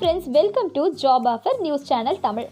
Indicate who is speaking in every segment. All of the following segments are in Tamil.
Speaker 1: Friends, welcome to job offer news channel Tamil.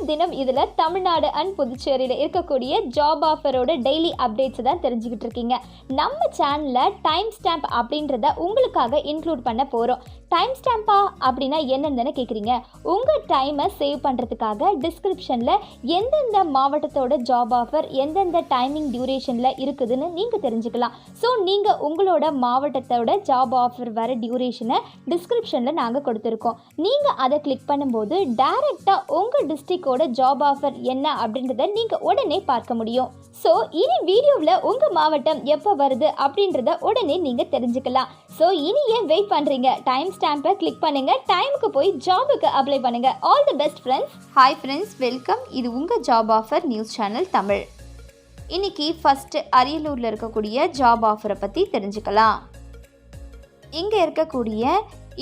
Speaker 1: தினம் இதில் தமிழ்நாடு அண்ட் புதுச்சேரியில் இருக்கக்கூடிய ஜாப் ஆஃபரோட டெய்லி அப்டேட்ஸ் தான் தெரிஞ்சுக்கிட்டு இருக்கீங்க. நம்ம சேனலில் டைம் ஸ்டாம்ப் அப்படின்றத உங்களுக்காக இன்க்ளூட் பண்ண போகிறோம். டைம் ஸ்டாம்பா அப்படின்னா என்னென்னு கேட்குறீங்க? உங்கள் டைமை சேவ் பண்ணுறதுக்காக டிஸ்கிரிப்ஷனில் எந்தெந்த மாவட்டத்தோட ஜாப் ஆஃபர் எந்தெந்த டைமிங் டியூரேஷனில் இருக்குதுன்னு நீங்கள் தெரிஞ்சுக்கலாம். ஸோ நீங்கள் உங்களோட மாவட்டத்தோட ஜாப் ஆஃபர் வர டியூரேஷனை டிஸ்கிரிப்ஷனில் நாங்கள் கொடுத்துருக்கோம். நீங்கள் அதை கிளிக் பண்ணும்போது டைரெக்டாக உங்கள் டிஸ்ட்ரிக்டோட ஜாப் ஆஃபர் என்ன அப்படின்றத நீங்கள் உடனே பார்க்க முடியும். ஸோ இனி வீடியோவில் உங்கள் மாவட்டம் எப்போ வருது அப்படின்றத உடனே நீங்கள் தெரிஞ்சுக்கலாம். ஸோ இனி ஏன் வெயிட் பண்ணுறீங்க? டைம் ஸ்டாம்பை கிளிக் பண்ணுங்கள், டைமுக்கு போய் ஜாபுக்கு அப்ளை பண்ணுங்கள். All the best friends. Hi friends, welcome. இது உங்கள் job offer news channel Tamil. இன்னைக்கு ஃபஸ்ட்டு அரியலூரில் இருக்கக்கூடிய ஜாப் ஆஃபரை பற்றி தெரிஞ்சுக்கலாம். இங்கே இருக்கக்கூடிய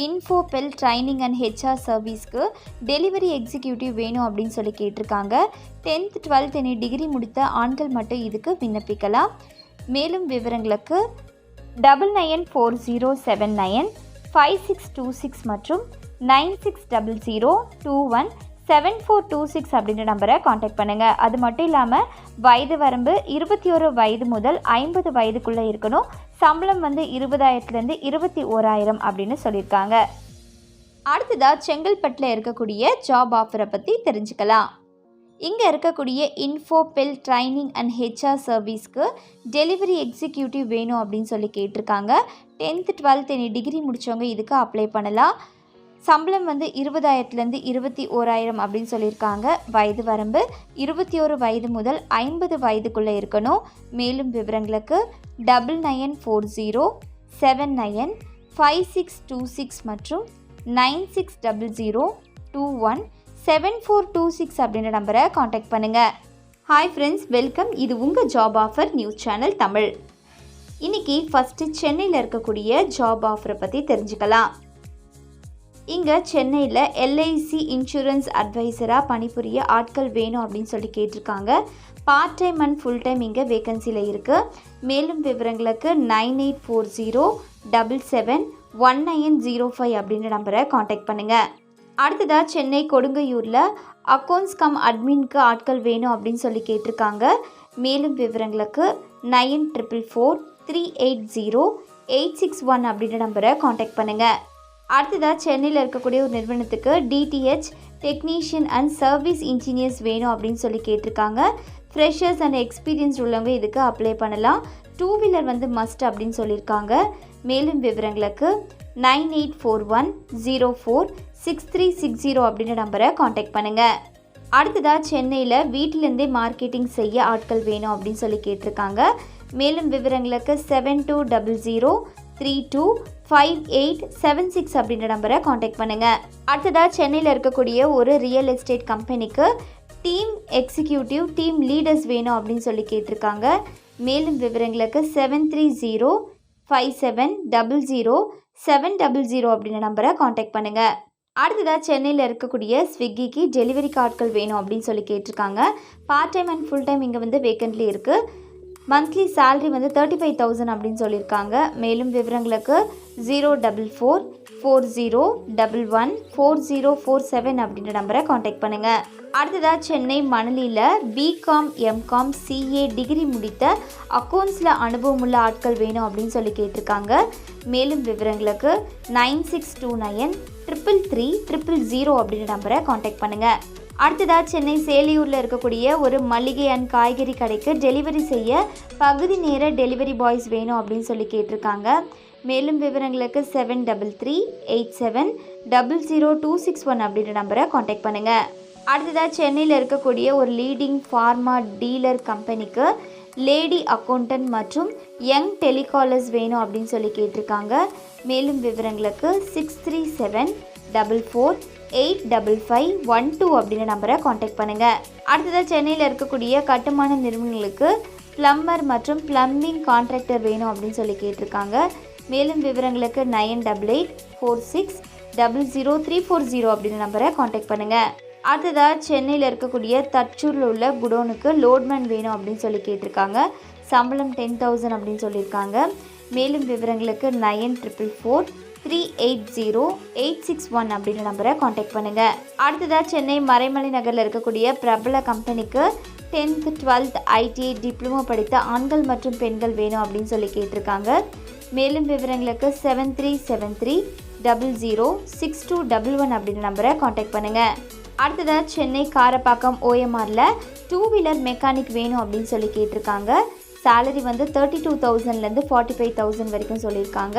Speaker 1: இன்ஃபோபெல் ட்ரைனிங் அண்ட் ஹெச்ஆர் சர்வீஸ்க்கு டெலிவரி எக்ஸிக்யூட்டிவ் வேணும் அப்படின்னு சொல்லி கேட்டிருக்காங்க. 10th 12th எனி டிகிரி முடித்த ஆண்கள் மட்டும் இதுக்கு விண்ணப்பிக்கலாம். மேலும் விவரங்களுக்கு 9940795626 மற்றும் 9600217426 அப்படின்ற நம்பரை காண்டாக்ட் பண்ணுங்கள். அது மட்டும் இல்லாமல் வயது வரம்பு 21 வயது முதல் 50 வயதுக்குள்ளே இருக்கணும். சம்பளம் 20,000 21,000 அப்படின்னு சொல்லியிருக்காங்க. அடுத்ததாக செங்கல்பட்டில் இருக்கக்கூடிய ஜாப் ஆஃபரை பற்றி தெரிஞ்சுக்கலாம். இங்கே இருக்கக்கூடிய இன்ஃபோபெல் ட்ரைனிங் அண்ட் ஹெச்ஆர் சர்வீஸ்க்கு டெலிவரி எக்ஸிக்யூட்டிவ் வேணும் அப்படின்னு சொல்லி கேட்டிருக்காங்க. 10th 12th எனி டிகிரி முடித்தவங்க இதுக்கு அப்ளை பண்ணலாம். சம்பளம் 20,000 21,000 அப்படின்னு சொல்லியிருக்காங்க. வயது வரம்பு 21 வயது முதல் 50 வயதுக்குள்ளே இருக்கணும். மேலும் விவரங்களுக்கு 9940795626 மற்றும் 9600217426 அப்படின்ற நம்பரை காண்டாக்ட் பண்ணுங்கள். Hi friends, welcome. இது உங்கள் job offer news channel Tamil. இன்றைக்கி ஃபஸ்ட்டு சென்னையில் இருக்கக்கூடிய ஜாப் ஆஃபரை பற்றி தெரிஞ்சுக்கலாம். இங்கே சென்னையில் எல்ஐசி இன்சூரன்ஸ் அட்வைசராக பணிபுரிய ஆட்கள் வேணும் அப்படின்னு சொல்லி கேட்டிருக்காங்க. Part time and full time இங்கே வேகன்சியில் இருக்குது. மேலும் விவரங்களுக்கு 9840771905 அப்படின்ற நம்பரை காண்டாக்ட் பண்ணுங்கள். அடுத்ததாக சென்னை கொடுங்கையூரில் அக்கௌண்ட்ஸ் கம் அட்மின்க்கு ஆட்கள் வேணும் அப்படின்னு சொல்லி கேட்டிருக்காங்க. மேலும் விவரங்களுக்கு 9443808661 அப்படின்ற நம்பரை காண்டாக்ட் பண்ணுங்கள். அடுத்ததாக சென்னையில் இருக்கக்கூடிய ஒரு நிறுவனத்துக்கு DTH technician and service engineers வேணும் அப்படின்னு சொல்லி கேட்டிருக்காங்க. ஃப்ரெஷர்ஸ் அண்ட் எக்ஸ்பீரியன்ஸ் உள்ளவங்க இதுக்கு அப்ளை பண்ணலாம். 2 வீலர் மஸ்ட் அப்படின்னு சொல்லியிருக்காங்க. மேலும் விவரங்களுக்கு 9841046360 அப்படின்ற நம்பரை காண்டாக்ட் பண்ணுங்கள். அடுத்ததாக சென்னையில் வீட்டிலேருந்தே மார்க்கெட்டிங் செய்ய ஆட்கள் வேணும் அப்படின்னு சொல்லி கேட்டிருக்காங்க. மேலும் விவரங்களுக்கு 7200325876 அப்படின்ற நம்பரை காண்டாக்ட் பண்ணுங்கள். அடுத்ததாக சென்னையில் இருக்கக்கூடிய ஒரு ரியல் எஸ்டேட் கம்பெனிக்கு டீம் எக்ஸிக்யூட்டிவ் டீம் லீடர்ஸ் வேணும் அப்படின்னு சொல்லி கேட்டிருக்காங்க. மேலும் விவரங்களுக்கு 7305700700 அப்படின்ற நம்பரை காண்டாக்ட் பண்ணுங்கள். அடுத்ததாக சென்னையில் இருக்கக்கூடிய ஸ்விக்கிக்கு டெலிவரி ஆட்கள் வேணும் அப்படின்னு சொல்லி கேட்டிருக்காங்க. Part time and full time இங்கே வேக்கன்ட்லி இருக்குது. மந்த்லி சேல்ரி 35,000 அப்படின்னு சொல்லியிருக்காங்க. மேலும் விவரங்களுக்கு 04401140447 அப்படின்ற நம்பரை காண்டாக்ட் பண்ணுங்கள். அடுத்ததாக சென்னை மணலியில் பிகாம் எம்காம் சிஏ டிகிரி முடித்த அக்கௌண்ட்ஸில் அனுபவமுள்ள ஆட்கள் வேணும் அப்படின்னு சொல்லி கேட்டிருக்காங்க. மேலும் விவரங்களுக்கு 9629333000 அப்படின்ற நம்பரை காண்டாக்ட் பண்ணுங்கள். அடுத்ததாக சென்னை சேலியூரில் இருக்கக்கூடிய ஒரு மளிகை அண்ட் காய்கறி கடைக்கு டெலிவரி செய்ய பகுதி நேர டெலிவரி பாய்ஸ் வேணும் அப்படின்னு சொல்லி கேட்டிருக்காங்க. மேலும் விவரங்களுக்கு 7338700261 அப்படின்ற நம்பரை காண்டாக்ட் பண்ணுங்கள். அடுத்ததாக சென்னையில் இருக்கக்கூடிய ஒரு லீடிங் ஃபார்மா டீலர் கம்பெனிக்கு லேடி அக்கௌண்டன்ட் மற்றும் யங் டெலிகாலர்ஸ் வேணும் அப்படின்னு சொல்லி கேட்டிருக்காங்க. மேலும் விவரங்களுக்கு 6374485512 அப்படின்ற நம்பரை காண்டாக்ட் பண்ணுங்கள். அடுத்ததாக சென்னையில் இருக்கக்கூடிய கட்டுமான நிறுவனங்களுக்கு பிளம்பர் மற்றும் பிளம்பிங் கான்ட்ராக்டர் வேணும் அப்படின்னு சொல்லி கேட்டிருக்காங்க. மேலும் விவரங்களுக்கு 9884600340 அப்படின்ற நம்பரை காண்டாக்ட் பண்ணுங்கள். அடுத்ததாக சென்னையில் இருக்கக்கூடிய தச்சூரில் உள்ள குடோனுக்கு லோட்மேன் வேணும் அப்படின்னு சொல்லி கேட்டிருக்காங்க. சம்பளம் 10,000 அப்படின்னு சொல்லியிருக்காங்க. மேலும் விவரங்களுக்கு 9444 380861 அப்படின்ற நம்பரை காண்டாக்ட் பண்ணுங்கள். அடுத்ததாக சென்னை மறைமலை நகரில் இருக்கக்கூடிய பிரபல கம்பெனிக்கு 10th 12th ITI டிப்ளமோ படித்த ஆண்கள் மற்றும் பெண்கள் வேணும் அப்படின்னு சொல்லி கேட்டிருக்காங்க. மேலும் விவரங்களுக்கு 7373006211 அப்படின்ற நம்பரை காண்டாக்ட் பண்ணுங்கள். அடுத்ததாக சென்னை காரப்பாக்கம் OMRல 2 வீலர் மெக்கானிக் வேணும் அப்படின்னு சொல்லி கேட்டிருக்காங்க. சேலரி வந்து 32,000லேருந்து 45,000 வரைக்கும் சொல்லியிருக்காங்க.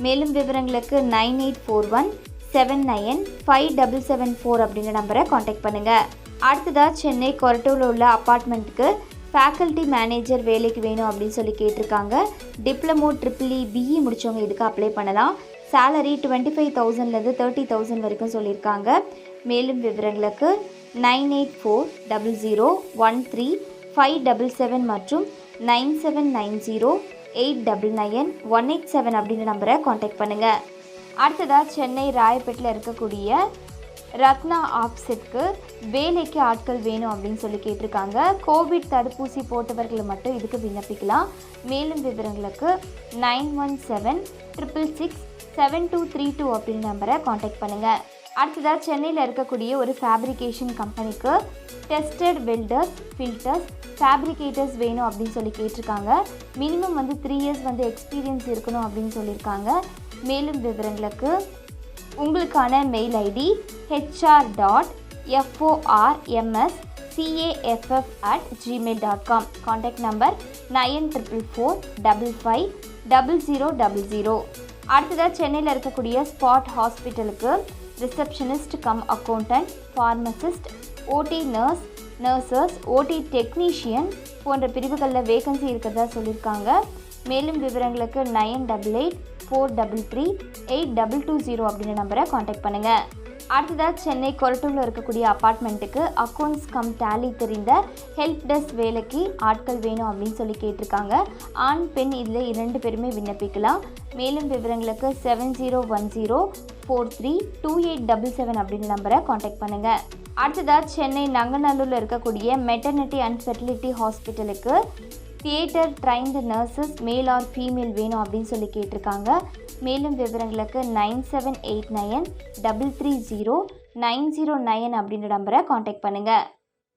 Speaker 1: மேலும் விவரங்களுக்கு 984179957774 அப்படின்ற நம்பரை காண்டாக்ட் பண்ணுங்கள். அடுத்ததாக சென்னை கொரட்டூரில் உள்ள அப்பார்ட்மெண்ட்டுக்கு ஃபேக்கல்ட்டி மேனேஜர் வேலைக்கு வேணும் அப்படின்னு சொல்லி கேட்டிருக்காங்க. டிப்ளமோ EEE BE முடித்தவங்க இதுக்கு அப்ளை பண்ணலாம். சேலரி 25,000லேருந்து 30,000 வரைக்கும் சொல்லியிருக்காங்க. மேலும் விவரங்களுக்கு 9840013577 மற்றும் 9790899187 அப்படின்ற நம்பரை காண்டாக்ட் பண்ணுங்கள். அடுத்ததாக சென்னை ராயப்பேட்டில் இருக்கக்கூடிய ரத்னா ஆப்செட்க்கு வேலைக்கு ஆட்கள் வேணும் அப்படின்னு சொல்லி கேட்டிருக்காங்க. கோவிட் தடுப்பூசி போட்டவர்களை மட்டும் இதுக்கு விண்ணப்பிக்கலாம். மேலும் விவரங்களுக்கு 9176667232 அப்படின்ற நம்பரை காண்டாக்ட் பண்ணுங்கள். அடுத்ததாக சென்னையில் இருக்கக்கூடிய ஒரு ஃபேப்ரிகேஷன் கம்பெனிக்கு டெஸ்டட் வெல்டர்ஸ் ஃபில்டர்ஸ் ஃபேப்ரிகேட்டர்ஸ் வேணும் அப்படின்னு சொல்லி கேட்டிருக்காங்க. மினிமம் வந்து 3 years வந்து எக்ஸ்பீரியன்ஸ் இருக்கணும் அப்படின்னு சொல்லியிருக்காங்க. மேலும் விவரங்களுக்கு உங்களுக்கான mail ID hr.formscaff@gmail.com. Contact number 9444550000. அடுத்ததாக சென்னையில் இருக்கக்கூடிய ஸ்பாட் ஹாஸ்பிட்டலுக்கு ரிசப்ஷனிஸ்ட் கம் அக்கௌண்டன்ட், ஃபார்மசிஸ்ட், ஓடி நர்சஸ், ஓடி டெக்னீஷியன் போன்ற பிரிவுகளில் வேகன்சி இருக்கிறதா சொல்லியிருக்காங்க. மேலும் விவரங்களுக்கு 9844333822 அப்படின்ற நம்பரை காண்டாக்ட் பண்ணுங்கள். அடுத்ததாக சென்னை கொரட்டூரில் இருக்கக்கூடிய அப்பார்ட்மெண்ட்டுக்கு அக்கௌண்ட்ஸ் கம் டேலி தெரிந்த ஹெல்ப் டெஸ்க் வேலைக்கு ஆட்கள் வேணும் அப்படின்னு சொல்லி கேட்டிருக்காங்க. ஆண் பெண் இதில் 2 பேருமே விண்ணப்பிக்கலாம். மேலும் விவரங்களுக்கு 7010432877 அப்படின்ற நம்பரை காண்டாக்ட் பண்ணுங்கள். அடுத்ததாக சென்னை நங்கநல்லூரில் இருக்கக்கூடிய மெட்டர்னிட்டி அண்ட் ஃபெர்டிலிட்டி ஹாஸ்பிட்டலுக்கு theatre trained nurses male or female வேணும் அப்படின்னு சொல்லி கேட்டிருக்காங்க. மேலும் விவரங்களுக்கு 9789330909 அப்படின்ற நம்பரை காண்டாக்ட் பண்ணுங்கள்.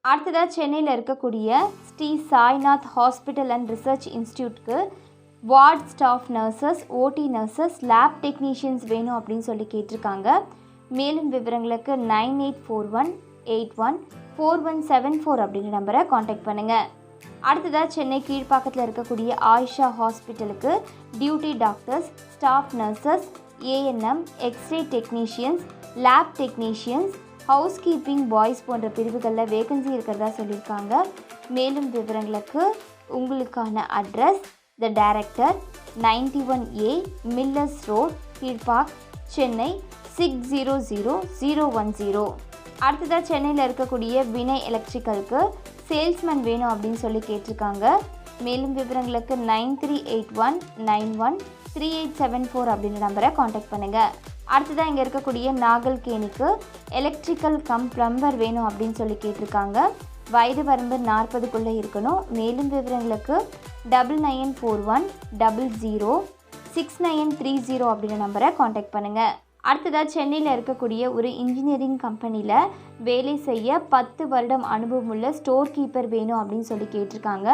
Speaker 1: அடுத்ததாக சென்னையில் இருக்கக்கூடிய Shri Sainath hospital and research இன்ஸ்டியூட்க்கு ward staff nurses, OT nurses, lab technicians வேணும் அப்படின்னு சொல்லி கேட்டிருக்காங்க. மேலும் விவரங்களுக்கு 9841814174 அப்படின்ற நம்பரை காண்டாக்ட் பண்ணுங்கள். அடுத்ததாக சென்னை கீழ்ப்பாக்கத்தில் இருக்கக்கூடிய ஆயிஷா ஹாஸ்பிட்டலுக்கு duty doctors, staff nurses, ANM, x-ray technicians, lab technicians, housekeeping boys போன்ற பிரிவுகளில் வேகன்சி இருக்கிறதா சொல்லியிருக்காங்க. மேலும் விவரங்களுக்கு உங்களுக்கான address the director 91A Millers Road, Kilpauk, Chennai 600010. அடுத்ததாக சென்னையில் இருக்கக்கூடிய வினய் எலக்ட்ரிக்கலுக்கு சேல்ஸ்மேன் வேணும் அப்படின்னு சொல்லி கேட்டிருக்காங்க. மேலும் விவரங்களுக்கு 9381913874 அப்படின்ற நம்பரை காண்டாக்ட் பண்ணுங்கள். அடுத்ததாக இங்கே இருக்கக்கூடிய நாகல்கேணிக்கு எலக்ட்ரிக்கல் கம் ப்ளம்பர் வேணும் அப்படின்னு சொல்லி கேட்டிருக்காங்க. வயது வரம்பு 40க்குள்ளே இருக்கணும். மேலும் விவரங்களுக்கு 9941006930 அப்படின்ற நம்பரை காண்டாக்ட் பண்ணுங்கள். அடுத்ததாக சென்னையில் இருக்கக்கூடிய ஒரு இன்ஜினியரிங் கம்பெனியில் வேலை செய்ய 10 வருடம் அனுபவம் உள்ள ஸ்டோர் கீப்பர் வேணும் அப்படின்னு சொல்லி கேட்டிருக்காங்க.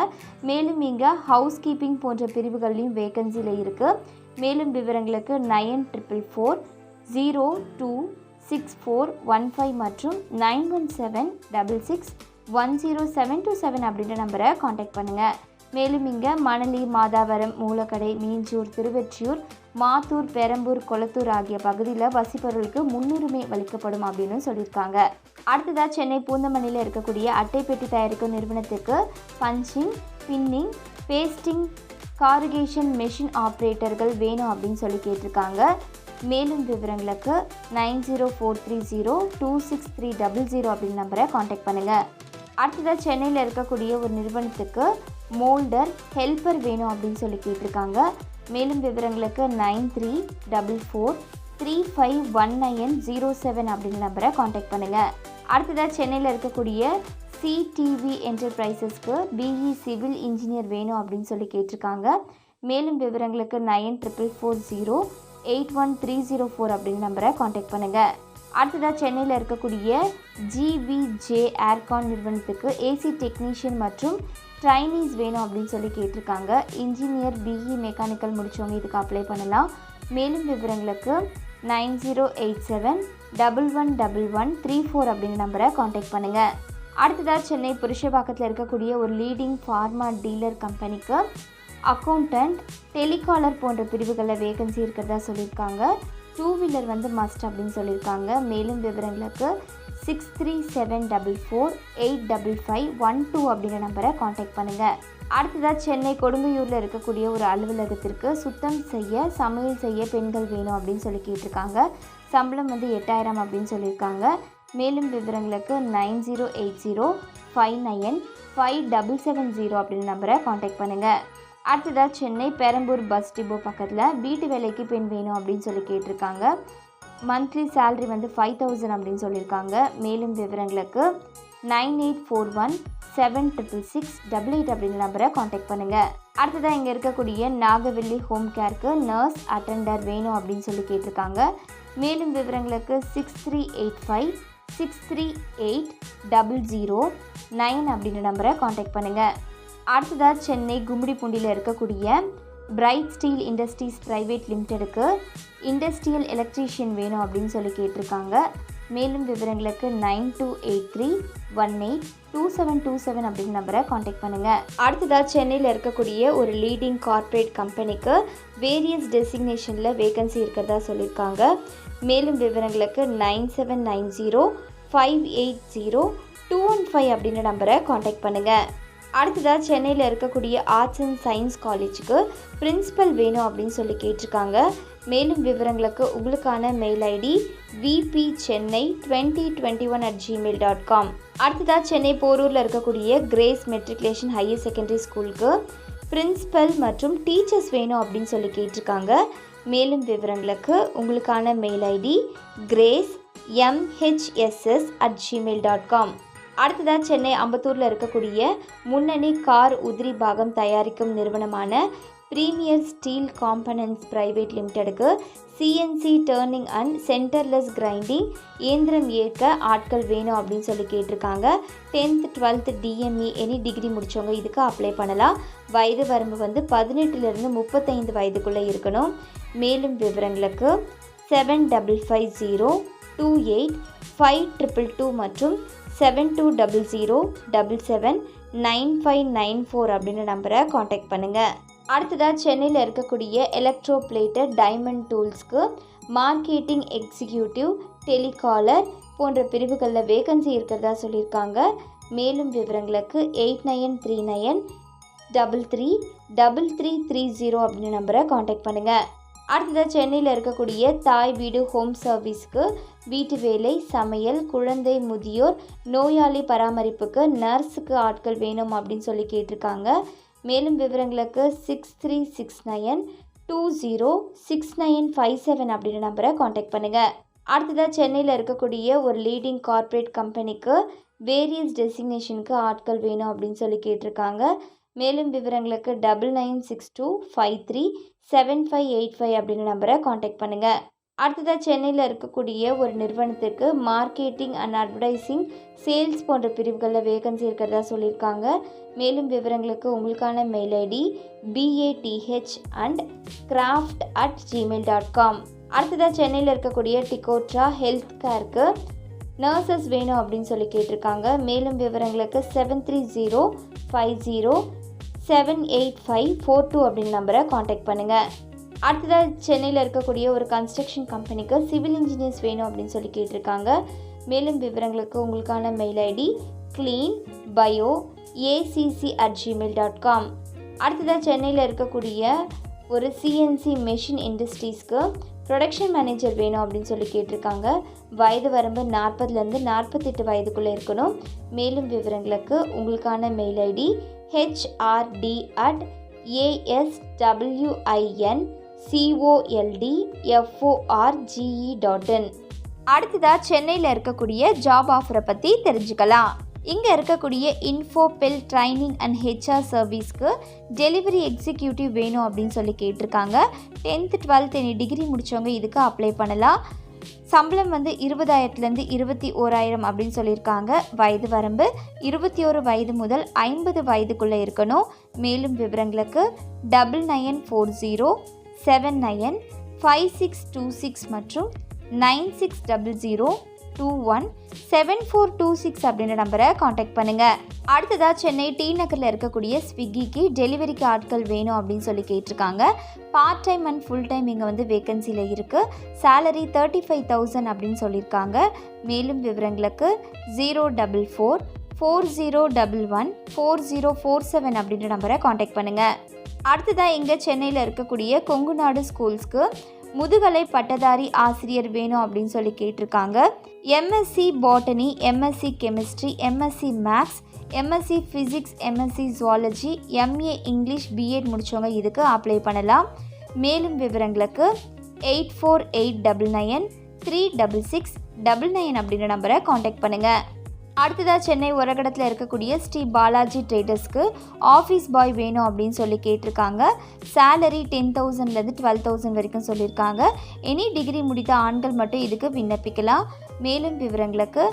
Speaker 1: மேலும் இங்கே ஹவுஸ் கீப்பிங் போன்ற பிரிவுகள்லையும் வேகன்சியில் இருக்குது. மேலும் விவரங்களுக்கு 9440264115 மற்றும் 9176610727 அப்படின்ற நம்பரை காண்டாக்ட் பண்ணுங்கள். மேலும் இங்கே மணலி, மாதாவரம், மூலக்கடை, மீஞ்சூர், திருவெற்றியூர், மாத்தூர், பெரம்பூர், கொளத்தூர் ஆகிய பகுதியில் வசிப்பவர்களுக்கு முன்னுரிமை அளிக்கப்படும் அப்படின்னு சொல்லியிருக்காங்க. அடுத்ததாக சென்னை பூந்தமல்லியில் இருக்கக்கூடிய அட்டைப்பெட்டி தயாரிக்கும் நிறுவனத்துக்கு பஞ்சிங், பின்னிங், பேஸ்டிங், காரிகேஷன் மெஷின் ஆப்ரேட்டர்கள் வேணும் அப்படின்னு சொல்லி கேட்டிருக்காங்க. மேலும் விவரங்களுக்கு 9043026300 அப்படின்ற நம்பரை காண்டாக்ட் பண்ணுங்கள். அடுத்ததாக சென்னையில் இருக்கக்கூடிய ஒரு நிறுவனத்துக்கு மோல்டர் ஹெல்ப்பர் வேணும் அப்படின்னு சொல்லி கேட்டிருக்காங்க. மேலும் விவரங்களுக்கு 9344351907 அப்படின்ற நம்பரை காண்டாக்ட் பண்ணுங்கள். அடுத்ததாக சென்னையில் இருக்கக்கூடிய CTV என்டர்பிரைசஸ்க்கு BE சிவில் இன்ஜினியர் வேணும் அப்படின்னு சொல்லி கேட்டிருக்காங்க. மேலும் விவரங்களுக்கு 9440 813084 அப்படிங்கிற நம்பரை காண்டாக்ட் பண்ணுங்கள். அடுத்ததாக சென்னையில் இருக்கக்கூடிய ஜிவிஜே ஏர்கான் நிறுவனத்துக்கு ஏசி டெக்னீஷியன் மற்றும் ட்ரைனீஸ் வேணும் அப்படின்னு சொல்லி கேட்டிருக்காங்க. இன்ஜினியர் பிஇ மெக்கானிக்கல் முடித்தவங்க இதுக்கு அப்ளை பண்ணலாம். மேலும் விவரங்களுக்கு 9087111134 அப்படிங்கிற நம்பரை காண்டாக்ட் பண்ணுங்கள். அடுத்ததாக சென்னை புருஷபாக்கத்தில் இருக்கக்கூடிய ஒரு லீடிங் ஃபார்மா டீலர் கம்பெனிக்கு அக்கௌண்டன்ட், டெலிகாலர் போன்ற பிரிவுகளில் வேகன்சி இருக்கிறதா சொல்லியிருக்காங்க. 2 வீலர் மஸ்ட் அப்படின்னு சொல்லியிருக்காங்க. மேலும் விவரங்களுக்கு 6374485512 அப்படிங்கிற நம்பரை காண்டாக்ட் பண்ணுங்கள். அடுத்ததாக சென்னை கொடுங்கையூரில் இருக்கக்கூடிய ஒரு அலுவலகத்திற்கு சுத்தம் செய்ய, சமையல் செய்ய பெண்கள் வேணும் அப்படின்னு சொல்லி கேட்டிருக்காங்க. சம்பளம் 8000 அப்படின்னு சொல்லியிருக்காங்க. மேலும் விவரங்களுக்கு 9080595770 அப்படின்ற நம்பரை காண்டாக்ட் பண்ணுங்கள். அடுத்ததாக சென்னை பெரம்பூர் பஸ் டிப்போ பக்கத்தில் வீட்டு வேலைக்கு பெண் வேணும் அப்படின்னு சொல்லி கேட்டிருக்காங்க. மந்த்லி சேலரி 5000 அப்படின்னு சொல்லியிருக்காங்க. மேலும் விவரங்களுக்கு 9841766688 அப்படின்ற நம்பரை காண்டாக்ட் பண்ணுங்கள். அடுத்ததாக இங்கே இருக்கக்கூடிய நாகவெல்லி ஹோம் கேருக்கு நர்ஸ் அட்டெண்டர் வேணும் அப்படின்னு சொல்லி கேட்டிருக்காங்க. மேலும் விவரங்களுக்கு 6385638009 அப்படின்ற நம்பரை காண்டாக்ட் பண்ணுங்கள். அடுத்ததாக சென்னை கும்மிடிப்பூண்டியில் இருக்கக்கூடிய பிரைட் ஸ்டீல் இண்டஸ்ட்ரீஸ் பிரைவேட் லிமிடெடுக்கு இண்டஸ்ட்ரியல் எலக்ட்ரீஷியன் வேணும் அப்படின்னு சொல்லி கேட்டிருக்காங்க. மேலும் விவரங்களுக்கு 9283182727 அப்படிங்கிற நம்பரை காண்டாக்ட் பண்ணுங்கள். அடுத்ததாக சென்னையில் இருக்கக்கூடிய ஒரு லீடிங் கார்ப்பரேட் கம்பெனிக்கு வேரியஸ் டெசிக்னேஷனில் வேகன்சி இருக்கிறதா சொல்லியிருக்காங்க. மேலும் விவரங்களுக்கு 9790580215 அப்படின்ற நம்பரை காண்டாக்ட் பண்ணுங்கள். அடுத்ததாக சென்னையில் இருக்கக்கூடிய ஆர்ட்ஸ் அண்ட் சயின்ஸ் காலேஜுக்கு பிரின்சிபல் வேணும் அப்படின்னு சொல்லி கேட்டிருக்காங்க. மேலும் விவரங்களுக்கு உங்களுக்கான மெயில் ஐடி vpchennai2021@gmail.com. அடுத்ததாக சென்னை போரூரில் இருக்கக்கூடிய கிரேஸ் மெட்ரிகுலேஷன் ஹையர் செகண்டரி ஸ்கூலுக்கு பிரின்சிபல் மற்றும் டீச்சர்ஸ் வேணும் அப்படின்னு சொல்லி கேட்டிருக்காங்க. மேலும் விவரங்களுக்கு உங்களுக்கான மெயில் ஐடி gracemhss@gmail.com. அடுத்ததாக சென்னை அம்பத்தூரில் இருக்கக்கூடிய முன்னணி கார் உதிரி பாகம் தயாரிக்கும் நிறுவனமான பிரீமியர் ஸ்டீல் காம்பனன்ட்ஸ் பிரைவேட் லிமிடெடுக்கு CNC turning and centreless grinding இயந்திரம் இயக்க ஆட்கள் வேணும் அப்படின்னு சொல்லி கேட்டிருக்காங்க. 10th 12th DME any degree முடித்தவங்க இதுக்கு அப்ளை பண்ணலாம். வயது வரம்பு 18லிருந்து 35 வயதுக்குள்ளே இருக்கணும். மேலும் விவரங்களுக்கு 75028522 மற்றும் 7200779594 அப்படின்ற நம்பரை காண்டாக்ட் பண்ணுங்கள். அடுத்ததாக சென்னையில் இருக்கக்கூடிய எலக்ட்ரோபிளேட்டட் டைமண்ட் டூல்ஸ்க்கு மார்க்கெட்டிங் எக்ஸிக்யூட்டிவ், டெலிகாலர் போன்ற பிரிவுகளில் வேகன்சி இருக்கிறதா சொல்லியிருக்காங்க. மேலும் விவரங்களுக்கு 8939333330 அப்படின்ற நம்பரை காண்டாக்ட் பண்ணுங்கள். அடுத்ததாக சென்னையில் இருக்கக்கூடிய தாய் வீடு ஹோம் சர்வீஸ்க்கு வீட்டு வேலை, சமையல், குழந்தை, முதியோர், நோயாளி பராமரிப்புக்கு நர்ஸுக்கு ஆட்கள் வேணும் அப்படின்னு சொல்லி கேட்டிருக்காங்க. மேலும் விவரங்களுக்கு 6369206957 அப்படின்ற நம்பரை காண்டாக்ட் பண்ணுங்கள். அடுத்ததாக சென்னையில் இருக்கக்கூடிய ஒரு லீடிங் கார்ப்பரேட் கம்பெனிக்கு வேரியஸ் டெசிக்னேஷனுக்கு ஆட்கள் வேணும் அப்படின்னு சொல்லி கேட்டிருக்காங்க. மேலும் விவரங்களுக்கு 9962537585 அப்படின்ற நம்பரை காண்டாக்ட் பண்ணுங்கள். அடுத்ததாக சென்னையில் இருக்கக்கூடிய ஒரு நிறுவனத்துக்கு மார்க்கெட்டிங் அண்ட் அட்வர்டைசிங், சேல்ஸ் போன்ற பிரிவுகளில் வேகன்சி இருக்கிறதா சொல்லியிருக்காங்க. மேலும் விவரங்களுக்கு உங்களுக்கான மெயில் ஐடி BATH&craft@gmail.com. அடுத்ததாக சென்னையில் இருக்கக்கூடிய டிகோட்ரா ஹெல்த் கேருக்கு நர்சஸ் வேணும் அப்படின்னு சொல்லி கேட்டிருக்காங்க. மேலும் விவரங்களுக்கு 7305078542 அப்படின்ற நம்பரை காண்டாக்ட் பண்ணுங்கள். அடுத்ததாக சென்னையில் இருக்கக்கூடிய ஒரு கன்ஸ்ட்ரக்ஷன் கம்பெனிக்கு சிவில் இன்ஜினியர்ஸ் வேணும் அப்படின்னு சொல்லி கேட்டிருக்காங்க. மேலும் விவரங்களுக்கு உங்களுக்கான மெயில் ஐடி cleanbioacc@gmail.com. அடுத்ததாக சென்னையில் இருக்கக்கூடிய ஒரு சிஎன்சி மெஷின் இண்டஸ்ட்ரீஸ்க்கு ப்ரொடக்ஷன் மேனேஜர் வேணும் அப்படின்னு சொல்லி கேட்டிருக்காங்க. வயது வரம்பு 40லேருந்து 48 வயதுக்குள்ளே இருக்கணும். மேலும் விவரங்களுக்கு உங்களுக்கான மெயில் ஐடி hrd@aswincoldforge.in. அடுத்ததாக சென்னையில் இருக்கக்கூடிய ஜாப் ஆஃபரை பற்றி தெரிஞ்சுக்கலாம். இங்கே இருக்கக்கூடிய இன்ஃபோபெல் ட்ரைனிங் அண்ட் ஹெச்ஆர் சர்வீஸ்க்கு டெலிவரி எக்ஸிக்யூட்டிவ் வேணும் அப்படின்னு சொல்லி கேட்டிருக்காங்க. 10th 12th எனி டிகிரி முடித்தவங்க இதுக்கு அப்ளை பண்ணலாம். சம்பளம் வந்து 20,000லேருந்து 21,000 அப்படின்னு சொல்லியிருக்காங்க. வயது வரம்பு 21 வயது முதல் 50 வயதுக்குள்ளே இருக்கணும். மேலும் விவரங்களுக்கு 9940795626 மற்றும் 9600217426 அப்படின்ற நம்பரை காண்டாக்ட் பண்ணுங்கள். அடுத்ததாக சென்னை டி நகரில் இருக்கக்கூடிய ஸ்விக்கிக்கு டெலிவரிக்கு ஆட்கள் வேணும் அப்படின்னு சொல்லி கேட்டிருக்காங்க. Part time and full time இங்கே வந்து வேக்கன்சியில் இருக்குது. சேலரி 35,000 அப்படின்னு சொல்லியிருக்காங்க. மேலும் விவரங்களுக்கு 04401140447 அப்படின்ற நம்பரை காண்டாக்ட் பண்ணுங்கள். அடுத்ததாக இங்கே சென்னையில் இருக்கக்கூடிய கொங்கு நாடு ஸ்கூல்ஸ்க்கு முதுகலை பட்டதாரி ஆசிரியர் வேணும் அப்படின்னு சொல்லி கேட்டிருக்காங்க. MSc botany, MSc chemistry, MSc maths, MSc physics, MSc zoology, MA English, BEd முடித்தவங்க இதுக்கு அப்ளை பண்ணலாம். மேலும் விவரங்களுக்கு 8489936699 அப்படின்ற நம்பரை காண்டாக்ட் பண்ணுங்கள். அடுத்ததாக சென்னை உரகடத்தில் இருக்கக்கூடிய ஸ்ரீ பாலாஜி ட்ரேடர்ஸ்க்கு ஆஃபீஸ் பாய் வேணும் அப்படின்னு சொல்லி கேட்டிருக்காங்க. சேலரி 10,000லேருந்து 12,000 வரைக்கும் சொல்லியிருக்காங்க. எனி டிகிரி முடித்த ஆண்கள் மட்டும் இதுக்கு விண்ணப்பிக்கலாம். மேலும் விவரங்களுக்கு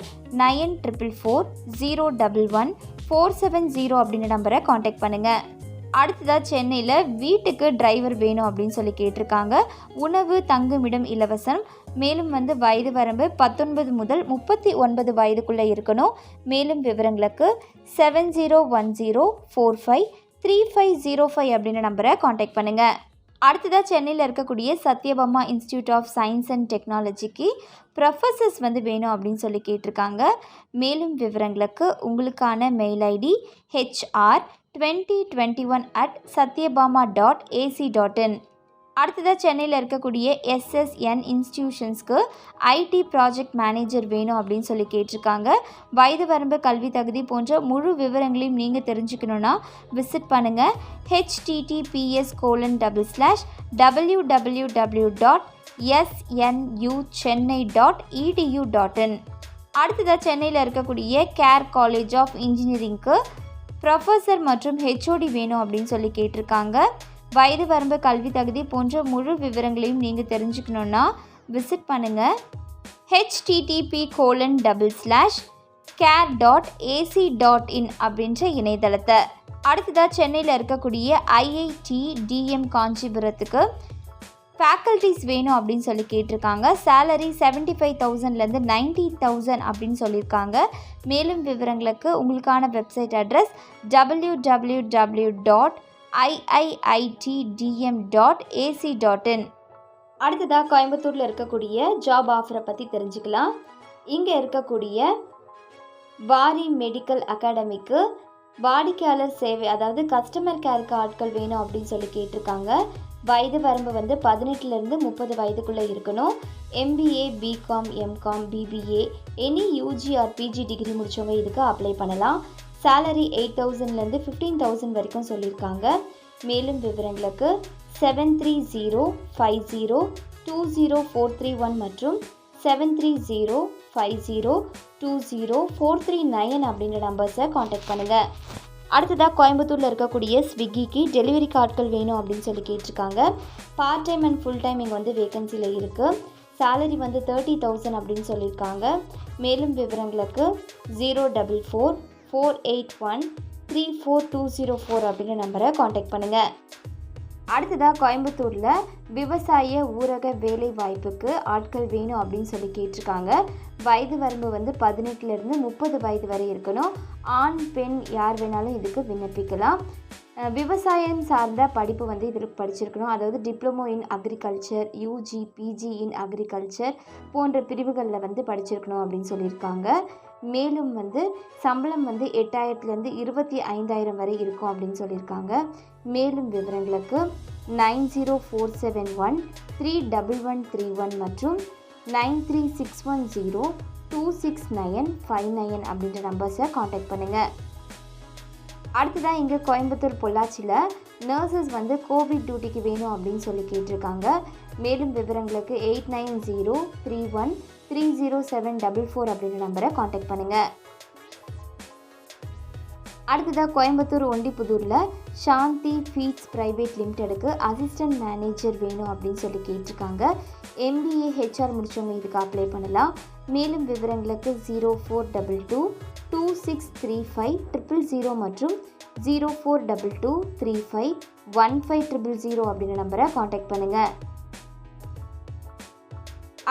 Speaker 1: 9440111470 அப்படின்ற நம்பரை காண்டாக்ட் பண்ணுங்கள். அடுத்ததாக சென்னையில் வீட்டுக்கு டிரைவர் வேணும் அப்படின்னு சொல்லி கேட்டிருக்காங்க. உணவு தங்குமிடம் இலவசம். மேலும் வந்து வயது வரம்பு 19 முதல் 39 வயதுக்குள்ளே இருக்கணும். மேலும் விவரங்களுக்கு 7010453505 அப்படின்ற நம்பரை காண்டாக்ட் பண்ணுங்கள். அடுத்ததாக சென்னையில் இருக்கக்கூடிய Sathyabama Institute of Science and டெக்னாலஜிக்கு ப்ரொஃபஸர்ஸ் வந்து வேணும் அப்படின்னு சொல்லி கேட்டிருக்காங்க. மேலும் விவரங்களுக்கு உங்களுக்கான மெயில் ஐடி hr2021@satyabama.ac.in. அடுத்ததாக சென்னையில் இருக்கக்கூடிய எஸ்எஸ்என் இன்ஸ்டிடியூஷன்ஸ்க்கு ஐடி ப்ராஜெக்ட் மேனேஜர் வேணும் அப்படின்னு சொல்லி கேட்டிருக்காங்க. வயது வரம்பு, கல்வி தகுதி போன்ற முழு விவரங்களையும் நீங்கள் தெரிஞ்சுக்கணுன்னா விசிட் பண்ணுங்கள். https://www.snuchennai.edu.in. அடுத்ததாக சென்னையில் இருக்கக்கூடிய கேர் காலேஜ் ஆஃப் இன்ஜினியரிங்க்கு ப்ரொஃபஸர் மற்றும் ஹெச்ஓடி வேணும் அப்படின்னு சொல்லி கேட்டிருக்காங்க. வயது வரம்பு, கல்வி தகுதி போன்ற முழு விவரங்களையும் நீங்கள் தெரிஞ்சுக்கணுன்னா விசிட் பண்ணுங்கள். http://care.ac.in அப்படின்ற இணையதளத்தை. அடுத்ததாக சென்னையில் இருக்கக்கூடிய ஐஐடி டிஎம் காஞ்சிபுரத்துக்கு ஃபேக்கல்ட்டிஸ் வேணும் அப்படின்னு சொல்லி கேட்டிருக்காங்க. சேலரி 75,000லேருந்து 90,000 அப்படின்னு சொல்லியிருக்காங்க. மேலும் விவரங்களுக்கு உங்களுக்கான வெப்சைட் அட்ரஸ் www.iiitdm.ac.in. அடுத்ததாக கோயம்புத்தூரில் இருக்கக்கூடிய ஜாப் ஆஃபரை பற்றி தெரிஞ்சுக்கலாம். இங்கே இருக்கக்கூடிய வாரி மெடிக்கல் அகாடமிக்கு வாடிக்கையாளர் சேவை, அதாவது கஸ்டமர் கேருக்கு ஆட்கள் வேணும் அப்படின்னு சொல்லி கேட்டிருக்காங்க. வயது வரம்பு வந்து 18லேருந்து 30 வயதுக்குள்ளே இருக்கணும். MBA, BCom, MCom, BBA, any UG or PG degree முடித்தவங்க இதுக்கு அப்ளை பண்ணலாம். சேலரி 8,000லேருந்து 15,000 வரைக்கும் சொல்லியிருக்காங்க. மேலும் விவரங்களுக்கு 7305020431 மற்றும் 7305020439 அப்படின்ற நம்பர்ஸை காண்டாக்ட் பண்ணுங்கள். அடுத்ததாக கோயம்புத்தூரில் இருக்கக்கூடிய ஸ்விக்கிக்கு டெலிவரிக்கு ஆட்கள் வேணும் அப்படின்னு சொல்லி கேட்டிருக்காங்க. Part time and full time இங்கே வந்து வேகன்சியில் இருக்குது. சேலரி வந்து 30,000 அப்படின்னு சொல்லியிருக்காங்க. மேலும் விவரங்களுக்கு 04481342204 அப்படின்ற நம்பரை காண்டாக்ட் பண்ணுங்கள். அடுத்ததாக கோயம்புத்தூரில் விவசாய ஊரக வேலை வாய்ப்புக்கு ஆட்கள் வேணும் அப்படின்னு சொல்லி கேட்டிருக்காங்க. வயது வரம்பு வந்து 18லேருந்து 30 வயது வரை இருக்கணும். ஆண், பெண் யார் வேணாலும் இதுக்கு விண்ணப்பிக்கலாம். விவசாயம் சார்ந்த படிப்பு வந்து இதில் படிச்சிருக்கணும். அதாவது diploma in agriculture, UG, PG in agriculture போன்ற பிரிவுகளில் வந்து படிச்சிருக்கணும் அப்படின்னு சொல்லியிருக்காங்க. மேலும் வந்து சம்பளம் வந்து 8,000லேருந்து 25,000 வரை இருக்கும் அப்படின்னு சொல்லியிருக்காங்க. மேலும் விவரங்களுக்கு 9047131131 மற்றும் 9361026959 அப்படின்ற நம்பர்ஸை காண்டாக்ட் பண்ணுங்கள். அடுத்ததாக இங்கே கோயம்புத்தூர் பொள்ளாச்சியில் நர்சஸ் வந்து கோவிட் டியூட்டிக்கு வேணும் அப்படின்னு சொல்லி கேட்டிருக்காங்க. மேலும் விவரங்களுக்கு 8903130744 அப்படின்ற நம்பரை காண்டாக்ட் பண்ணுங்கள். அடுத்ததாக கோயம்புத்தூர் ஒண்டிப்புதூரில் சாந்தி ஃபீட்ஸ் பிரைவேட் லிமிடெடுக்கு அசிஸ்டன்ட் மேனேஜர் வேணும் அப்படின்னு சொல்லி கேட்டிருக்காங்க. MBA HR முடித்தவங்க இதுக்கு அப்ளை பண்ணலாம். மேலும் விவரங்களுக்கு 0422263500 மற்றும் 0422351500 அப்படின்ற நம்பரை காண்டாக்ட் பண்ணுங்கள்.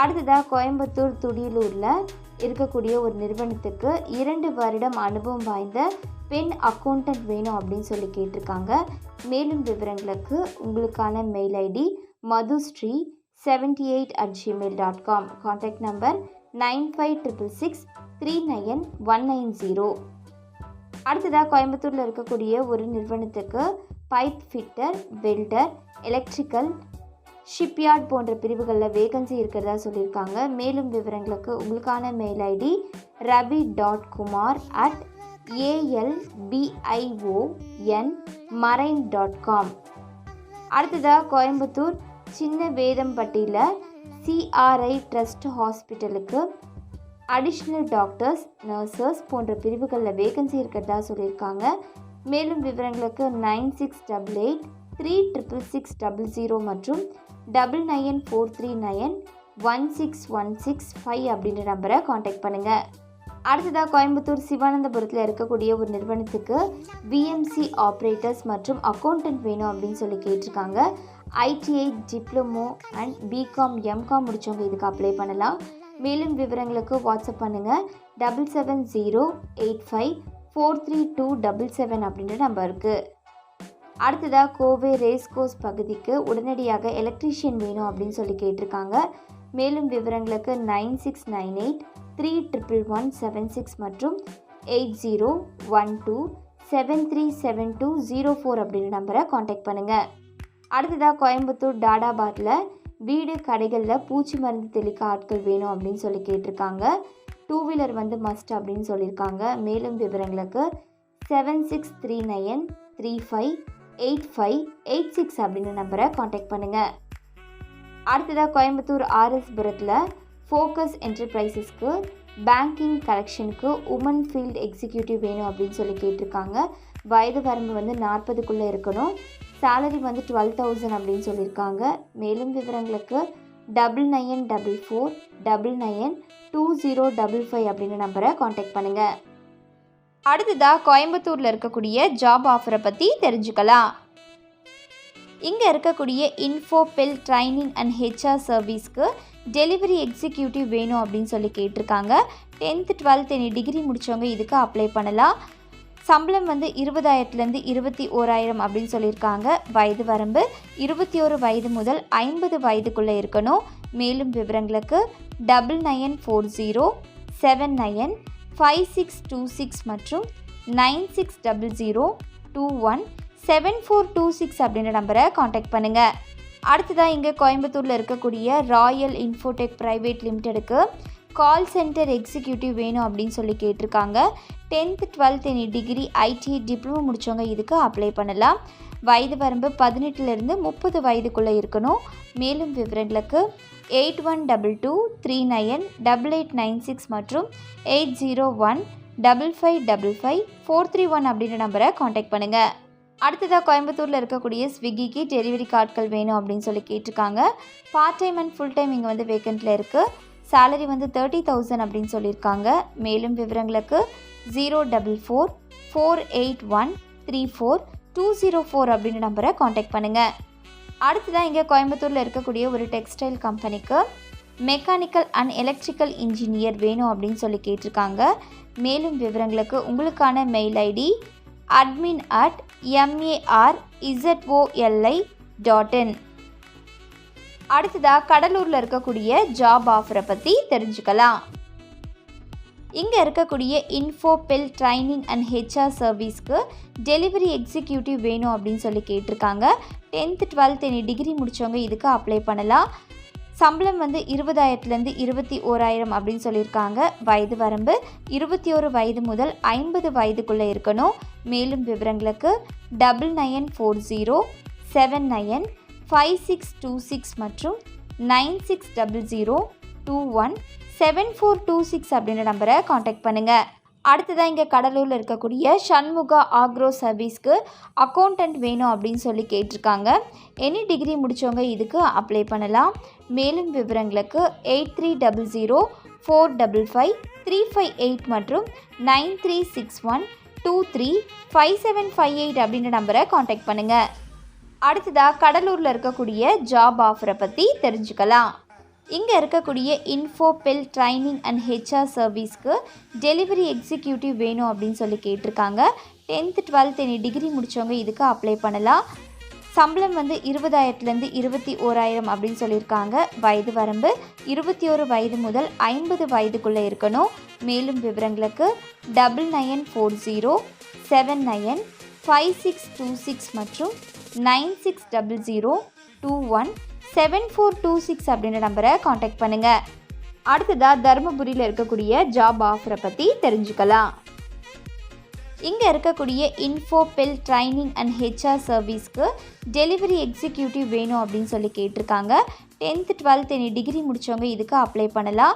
Speaker 1: அடுத்ததாக கோயம்புத்தூர் துடியலூரில் இருக்கக்கூடிய ஒரு நிறுவனத்துக்கு 2 வருடம் அனுபவம் வாய்ந்த பெண் அக்கௌண்டன்ட் வேணும் அப்படின்னு சொல்லி கேட்டிருக்காங்க. மேலும் விவரங்களுக்கு உங்களுக்கான mail ID madhusree78@gmail.com, contact number 9566639190. அடுத்ததாக கோயம்புத்தூரில் இருக்கக்கூடிய ஒரு நிறுவனத்துக்கு pipe fitter, welder, electrical, shipyard போன்ற பிரிவுகளில் வேகன்சி இருக்கிறதா சொல்லியிருக்காங்க. மேலும் விவரங்களுக்கு உங்களுக்கான மெயில் ஐடி ravi.kumar@albionmarine.com. அடுத்ததாக கோயம்புத்தூர் சின்ன வேதம்பட்டியில் CRI ட்ரஸ்ட் ஹாஸ்பிட்டலுக்கு அடிஷ்னல் டாக்டர்ஸ், நர்சஸ் போன்ற பிரிவுகளில் வேகன்சி இருக்கிறதா சொல்லியிருக்காங்க. மேலும் விவரங்களுக்கு 9688366600 மற்றும் 9943916165 அப்படின்ற நம்பரை காண்டாக்ட் பண்ணுங்கள். அடுத்ததாக கோயம்புத்தூர் சிவானந்தபுரத்தில் இருக்கக்கூடிய ஒரு நிறுவனத்துக்கு BMC ஆப்ரேட்டர்ஸ் மற்றும் அக்கௌண்டன்ட் வேணும் அப்படின்னு சொல்லி கேட்டிருக்காங்க. ITI diploma and BCom MCom முடித்தவங்க இதுக்கு அப்ளை பண்ணலாம். மேலும் விவரங்களுக்கு வாட்ஸ்அப் பண்ணுங்கள் 7708543277 அப்படின்ற நம்பருக்கு. அடுத்ததாக கோவை ரேஸ்கோர்ஸ் பகுதிக்கு உடனடியாக எலக்ட்ரீஷியன் வேணும் அப்படின்னு சொல்லி கேட்டிருக்காங்க. மேலும் விவரங்களுக்கு 9698311176 மற்றும் 8012737204 அப்படின்ற நம்பரை காண்டாக்ட் பண்ணுங்கள். அடுத்ததாக கோயம்புத்தூர் டாடாபாத்தில் வீடு கடைகளில் பூச்சி மருந்து தெளிக்க ஆட்கள் வேணும் அப்படின்னு சொல்லி கேட்டிருக்காங்க. 2 வீலர் மஸ்ட் அப்படின்னு சொல்லியிருக்காங்க. மேலும் விவரங்களுக்கு 7639358586 அப்படின்ற நம்பரை காண்டாக்ட் பண்ணுங்கள். அடுத்ததாக கோயம்புத்தூர் RS புரத்தில் ஃபோக்கஸ் என்டர்பிரைசஸ்க்கு பேங்கிங் கலெக்ஷனுக்கு உமன் ஃபீல்டு எக்ஸிக்யூட்டிவ் வேணும் அப்படின்னு சொல்லி கேட்டிருக்காங்க. வயது வரம்பு 40க்குள்ளே இருக்கணும். சேலரி 12,000 அப்படின்னு சொல்லியிருக்காங்க. மேலும் விவரங்களுக்கு 9944992055 அப்படின்ற நம்பரை காண்டாக்ட் பண்ணுங்கள். அடுத்ததாக கோயம்புத்தூரில் இருக்கக்கூடிய ஜாப் ஆஃபரை பற்றி தெரிஞ்சுக்கலாம். இங்கே இருக்கக்கூடிய இன்ஃபோபெல் ட்ரைனிங் அண்ட் HR சர்வீஸ்க்கு டெலிவரி எக்ஸிக்யூட்டிவ் வேணும் அப்படின்னு சொல்லி கேட்டிருக்காங்க. 10th 12th எனி டிகிரி முடித்தவங்க இதுக்கு அப்ளை பண்ணலாம். சம்பளம் 20,000லேருந்து 21,000 அப்படின்னு சொல்லியிருக்காங்க. வயது வரம்பு 21 வயது முதல் 50 வயதுக்குள்ளே இருக்கணும். மேலும் விவரங்களுக்கு 9940795626 மற்றும் 9600217426 அப்படின்ற நம்பரை காண்டாக்ட் பண்ணுங்கள். அடுத்ததாக இங்கே கோயம்புத்தூரில் இருக்கக்கூடிய Royal Infotech private லிமிடெடுக்கு call centre executive வேணும் அப்படின்னு சொல்லி கேட்டிருக்காங்க. 10th 12th any degree ITI diploma முடித்தவங்க இதுக்கு அப்ளை பண்ணலாம். வயது வரம்பு 18லேருந்து 30 வயதுக்குள்ளே இருக்கணும். மேலும் விவரங்களுக்கு 8122398896 மற்றும் 8015555431 அப்படின்ற நம்பரை காண்டாக்ட் பண்ணுங்கள். அடுத்ததாக கோயம்புத்தூரில் இருக்கக்கூடிய ஸ்விக்கிக்கு டெலிவரி கார்ட்கள் வேணும் அப்படின்னு சொல்லி கேட்டிருக்காங்க. Part time and full time இங்கே வேக்கண்ட்டில் இருக்குது. சேலரி 30,000 அப்படின்னு சொல்லியிருக்காங்க. மேலும் விவரங்களுக்கு 04448134 அப்படின்ற நம்பரை காண்டாக்ட் பண்ணுங்கள். அடுத்ததாக இங்கே கோயம்புத்தூரில் இருக்கக்கூடிய ஒரு டெக்ஸ்டைல் கம்பெனிக்கு மெக்கானிக்கல் அண்ட் எலக்ட்ரிக்கல் இன்ஜினியர் வேணும் அப்படின்னு சொல்லி கேட்டிருக்காங்க. மேலும் விவரங்களுக்கு உங்களுக்கான மெயில் ஐடி admin@marzoli.in. அடுத்ததாக கடலூரில் இருக்கக்கூடிய ஜாப் ஆஃபரை பற்றி தெரிஞ்சுக்கலாம். இங்கே இருக்கக்கூடிய இன்ஃபோபெல் ட்ரைனிங் அண்ட் HR சர்வீஸ்க்கு டெலிவரி எக்ஸிக்யூட்டிவ் வேணும் அப்படின்னு சொல்லி கேட்டிருக்காங்க. 10th 12th எனி டிகிரி முடித்தவங்க இதுக்கு அப்ளை பண்ணலாம். சம்பளம் 20,000லேருந்து 21,000 அப்படின்னு சொல்லியிருக்காங்க. வயது வரம்பு 21 வயது முதல் 50 வயதுக்குள்ளே இருக்கணும். மேலும் விவரங்களுக்கு 9940795626 மற்றும் 9600217426 அப்படின்ற நம்பரை காண்டாக்ட் பண்ணுங்கள். அடுத்ததாக இங்கே கடலூரில் இருக்கக்கூடிய சண்முகா ஆக்ரோ சர்வீஸ்க்கு அக்கௌண்டன்ட் வேணும் அப்படின்னு சொல்லி கேட்டிருக்காங்க. எனி டிகிரி முடித்தவங்க இதுக்கு அப்ளை பண்ணலாம். மேலும் விவரங்களுக்கு 8300455358 மற்றும் 9361235758 அப்படின்ற நம்பரை காண்டாக்ட் பண்ணுங்கள். அடுத்ததாக கடலூரில் இருக்கக்கூடிய ஜாப் ஆஃபரை பற்றி தெரிஞ்சுக்கலாம். இங்கே இருக்கக்கூடிய இன்ஃபோபெல் ட்ரைனிங் அண்ட் ஹெச்ஆர் சர்வீஸ்க்கு டெலிவரி எக்ஸிக்யூட்டிவ் வேணும் அப்படின்னு சொல்லி கேட்டிருக்காங்க. 10th 12th எனி டிகிரி முடித்தவங்க இதுக்கு அப்ளை பண்ணலாம். சம்பளம் 20,000லேருந்து 21,000 அப்படின்னு சொல்லியிருக்காங்க. வயது வரம்பு 21 வயது முதல் 50 வயதுக்குள்ளே இருக்கணும். மேலும் விவரங்களுக்கு 9940795626 மற்றும் 9600217426 அப்படின்ற நம்பரை காண்டாக்ட் பண்ணுங்கள். அடுத்ததாக தருமபுரியில் இருக்கக்கூடிய ஜாப் ஆஃபரை பற்றி தெரிஞ்சுக்கலாம். இங்கே இருக்கக்கூடிய இன்ஃபோபெல் ட்ரைனிங் அண்ட் ஹெச்ஆர் சர்வீஸ்க்கு டெலிவரி எக்ஸிக்யூட்டிவ் வேணும் அப்படின்னு சொல்லி கேட்டிருக்காங்க. 10th 12th எனி டிகிரி முடித்தவங்க இதுக்கு அப்ளை பண்ணலாம்.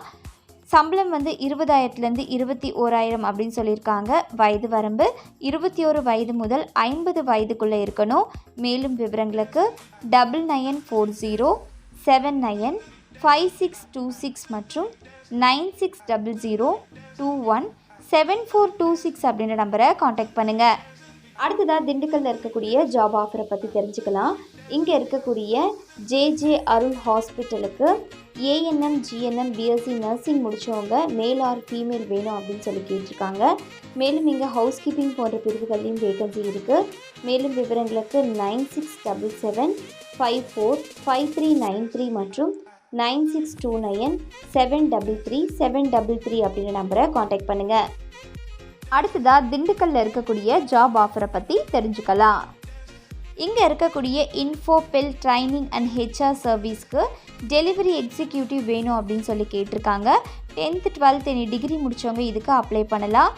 Speaker 1: சம்பளம் 20,000லேருந்து 21,000 அப்படின்னு சொல்லியிருக்காங்க. வயது வரம்பு 21 வயது முதல் 50 வயதுக்குள்ளே இருக்கணும். மேலும் விவரங்களுக்கு 9940795626 மற்றும் 9600217426 அப்படின்ற நம்பரை காண்டாக்ட் பண்ணுங்கள். அடுத்ததாக திண்டுக்கல்லில் இருக்கக்கூடிய ஜாப் ஆஃபரை பற்றி தெரிஞ்சுக்கலாம். இங்கே இருக்கக்கூடிய ஜே அருள் ஹாஸ்பிட்டலுக்கு ஏஎன்எம் ஜிஎன்எம் பிஎஸ்சி நர்சிங் முடித்தவங்க மேல் ஆர் ஃபீமேல் வேணும் அப்படின்னு சொல்லி கேட்டிருக்காங்க. மேலும் இங்கே ஹவுஸ் கீப்பிங் போன்ற பிரிவுகள்லையும் வேகன்சி இருக்குது. மேலும் விவரங்களுக்கு 9677545393 மற்றும் 9629733733 அப்படின்ற நம்பரை காண்டாக்ட் பண்ணுங்கள். அடுத்ததாக திண்டுக்கல்லில் இருக்கக்கூடிய ஜாப் ஆஃபரை பற்றி தெரிஞ்சுக்கலாம். இங்கே இருக்கக்கூடிய இன்ஃபோபெல் ட்ரைனிங் அண்ட் ஹெச்ஆர் சர்வீஸ்க்கு டெலிவரி எக்ஸிக்யூட்டிவ் வேணும் அப்படின்னு சொல்லி கேட்டிருக்காங்க. 10th 12th எனி டிகிரி முடித்தவங்க இதுக்கு அப்ளை பண்ணலாம்.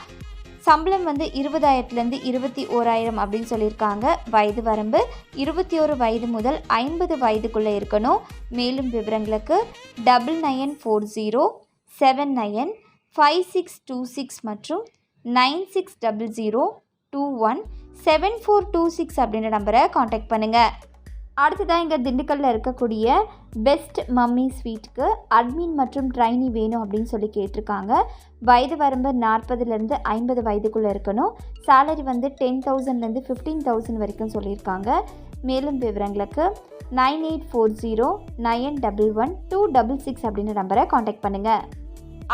Speaker 1: சம்பளம் 20,000லேருந்து 21,000 அப்படின்னு சொல்லியிருக்காங்க. வயது வரம்பு 21 வயது முதல் 50 வயதுக்குள்ளே இருக்கணும். மேலும் விவரங்களுக்கு 9940795626 மற்றும் 9600217426 அப்படின்ற நம்பரை காண்டாக்ட் பண்ணுங்கள். அடுத்ததாக இங்கே திண்டுக்கல்லில் இருக்கக்கூடிய பெஸ்ட் மம்மி ஸ்வீட்டுக்கு அட்மின் மற்றும் ட்ரைனி வேணும் அப்படின்னு சொல்லி கேட்டிருக்காங்க. வயது வரம்பு 40லேருந்து 50 வயதுக்குள்ளே இருக்கணும். சேலரி 10,000லேருந்து 15,000 வரைக்கும் சொல்லியிருக்காங்க. மேலும் விவரங்களுக்கு 9840911266 அப்படின்ற நம்பரை காண்டாக்ட் பண்ணுங்கள்.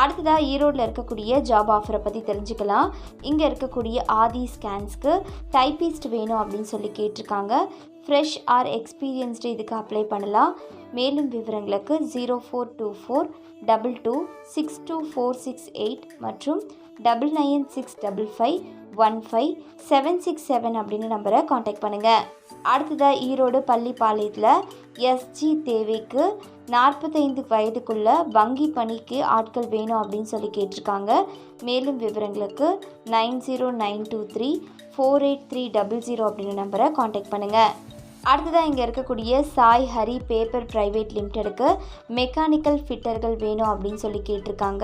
Speaker 1: அடுத்ததாக ஈரோடில் இருக்கக்கூடிய ஜாப் ஆஃபரை பற்றி தெரிஞ்சுக்கலாம். இங்கே இருக்கக்கூடிய ஆதி ஸ்கேன்ஸ்க்கு டைப்பிஸ்ட் வேணும் அப்படின்னு சொல்லி கேட்டிருக்காங்க. ஃப்ரெஷ் ஆர் எக்ஸ்பீரியன்ஸ்டு இதுக்கு அப்ளை பண்ணலாம். மேலும் விவரங்களுக்கு 042422624668 மற்றும் 9965515767 அப்படின்னு நம்பரை காண்டாக்ட் பண்ணுங்கள். அடுத்ததாக ஈரோடு பள்ளிப்பாளையத்தில் எஸ்ஜி தேவைக்கு 45 வயதுக்குள்ள வங்கி பணிக்கு ஆட்கள் வேணும் அப்படின்னு சொல்லி கேட்டிருக்காங்க. மேலும் விவரங்களுக்கு 9092348300 அப்படின்ற நம்பரை காண்டாக்ட் பண்ணுங்கள். அடுத்ததாக இங்கே இருக்கக்கூடிய சாய் ஹரி பேப்பர் பிரைவேட் லிமிடெடுக்கு மெக்கானிக்கல் ஃபிட்டர்கள் வேணும் அப்படின்னு சொல்லி கேட்டிருக்காங்க.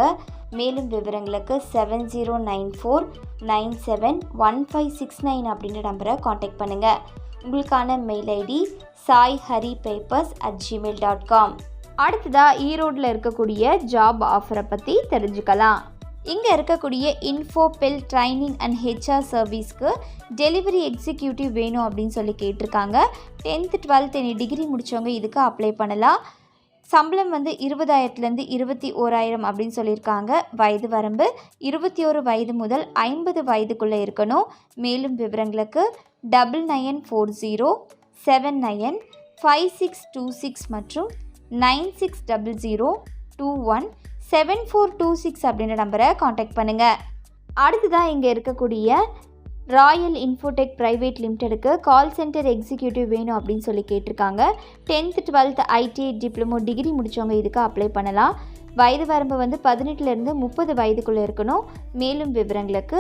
Speaker 1: மேலும் விவரங்களுக்கு 7094971569 அப்படின்ற நம்பரை காண்டாக்ட் பண்ணுங்கள். உங்களுக்கான மெயில் ஐடி saihharipapers@gmail.com. அடுத்ததாக ஈரோடில் இருக்கக்கூடிய ஜாப் ஆஃபரை பற்றி தெரிஞ்சுக்கலாம். இங்கே இருக்கக்கூடிய இன்ஃபோபெல் ட்ரைனிங் அண்ட் ஹெச்ஆர் சர்வீஸ்க்கு டெலிவரி எக்ஸிக்யூட்டிவ் வேணும் அப்படின்னு சொல்லி கேட்டிருக்காங்க. 10th 12th எனி டிகிரி முடித்தவங்க இதுக்கு அப்ளை பண்ணலாம். சம்பளம் 20,000லேருந்து 21,000 அப்படின்னு சொல்லியிருக்காங்க. வயது வரம்பு 21 வயது முதல் 50 வயதுக்குள்ளே இருக்கணும். மேலும் விவரங்களுக்கு 9940795626 மற்றும் 9600217426 அப்படின்ற நம்பரை காண்டாக்ட் பண்ணுங்கள். அடுத்ததாக இங்கே இருக்கக்கூடிய Royal Infotech private லிமிடெடுக்கு call centre executive வேணும் அப்படின்னு சொல்லி கேட்டிருக்காங்க. 10th 12th ITI diploma degree முடித்தவங்க இதுக்கு அப்ளை பண்ணலாம். வயது வரம்பு 18லேருந்து 30 வயதுக்குள்ளே இருக்கணும். மேலும் விவரங்களுக்கு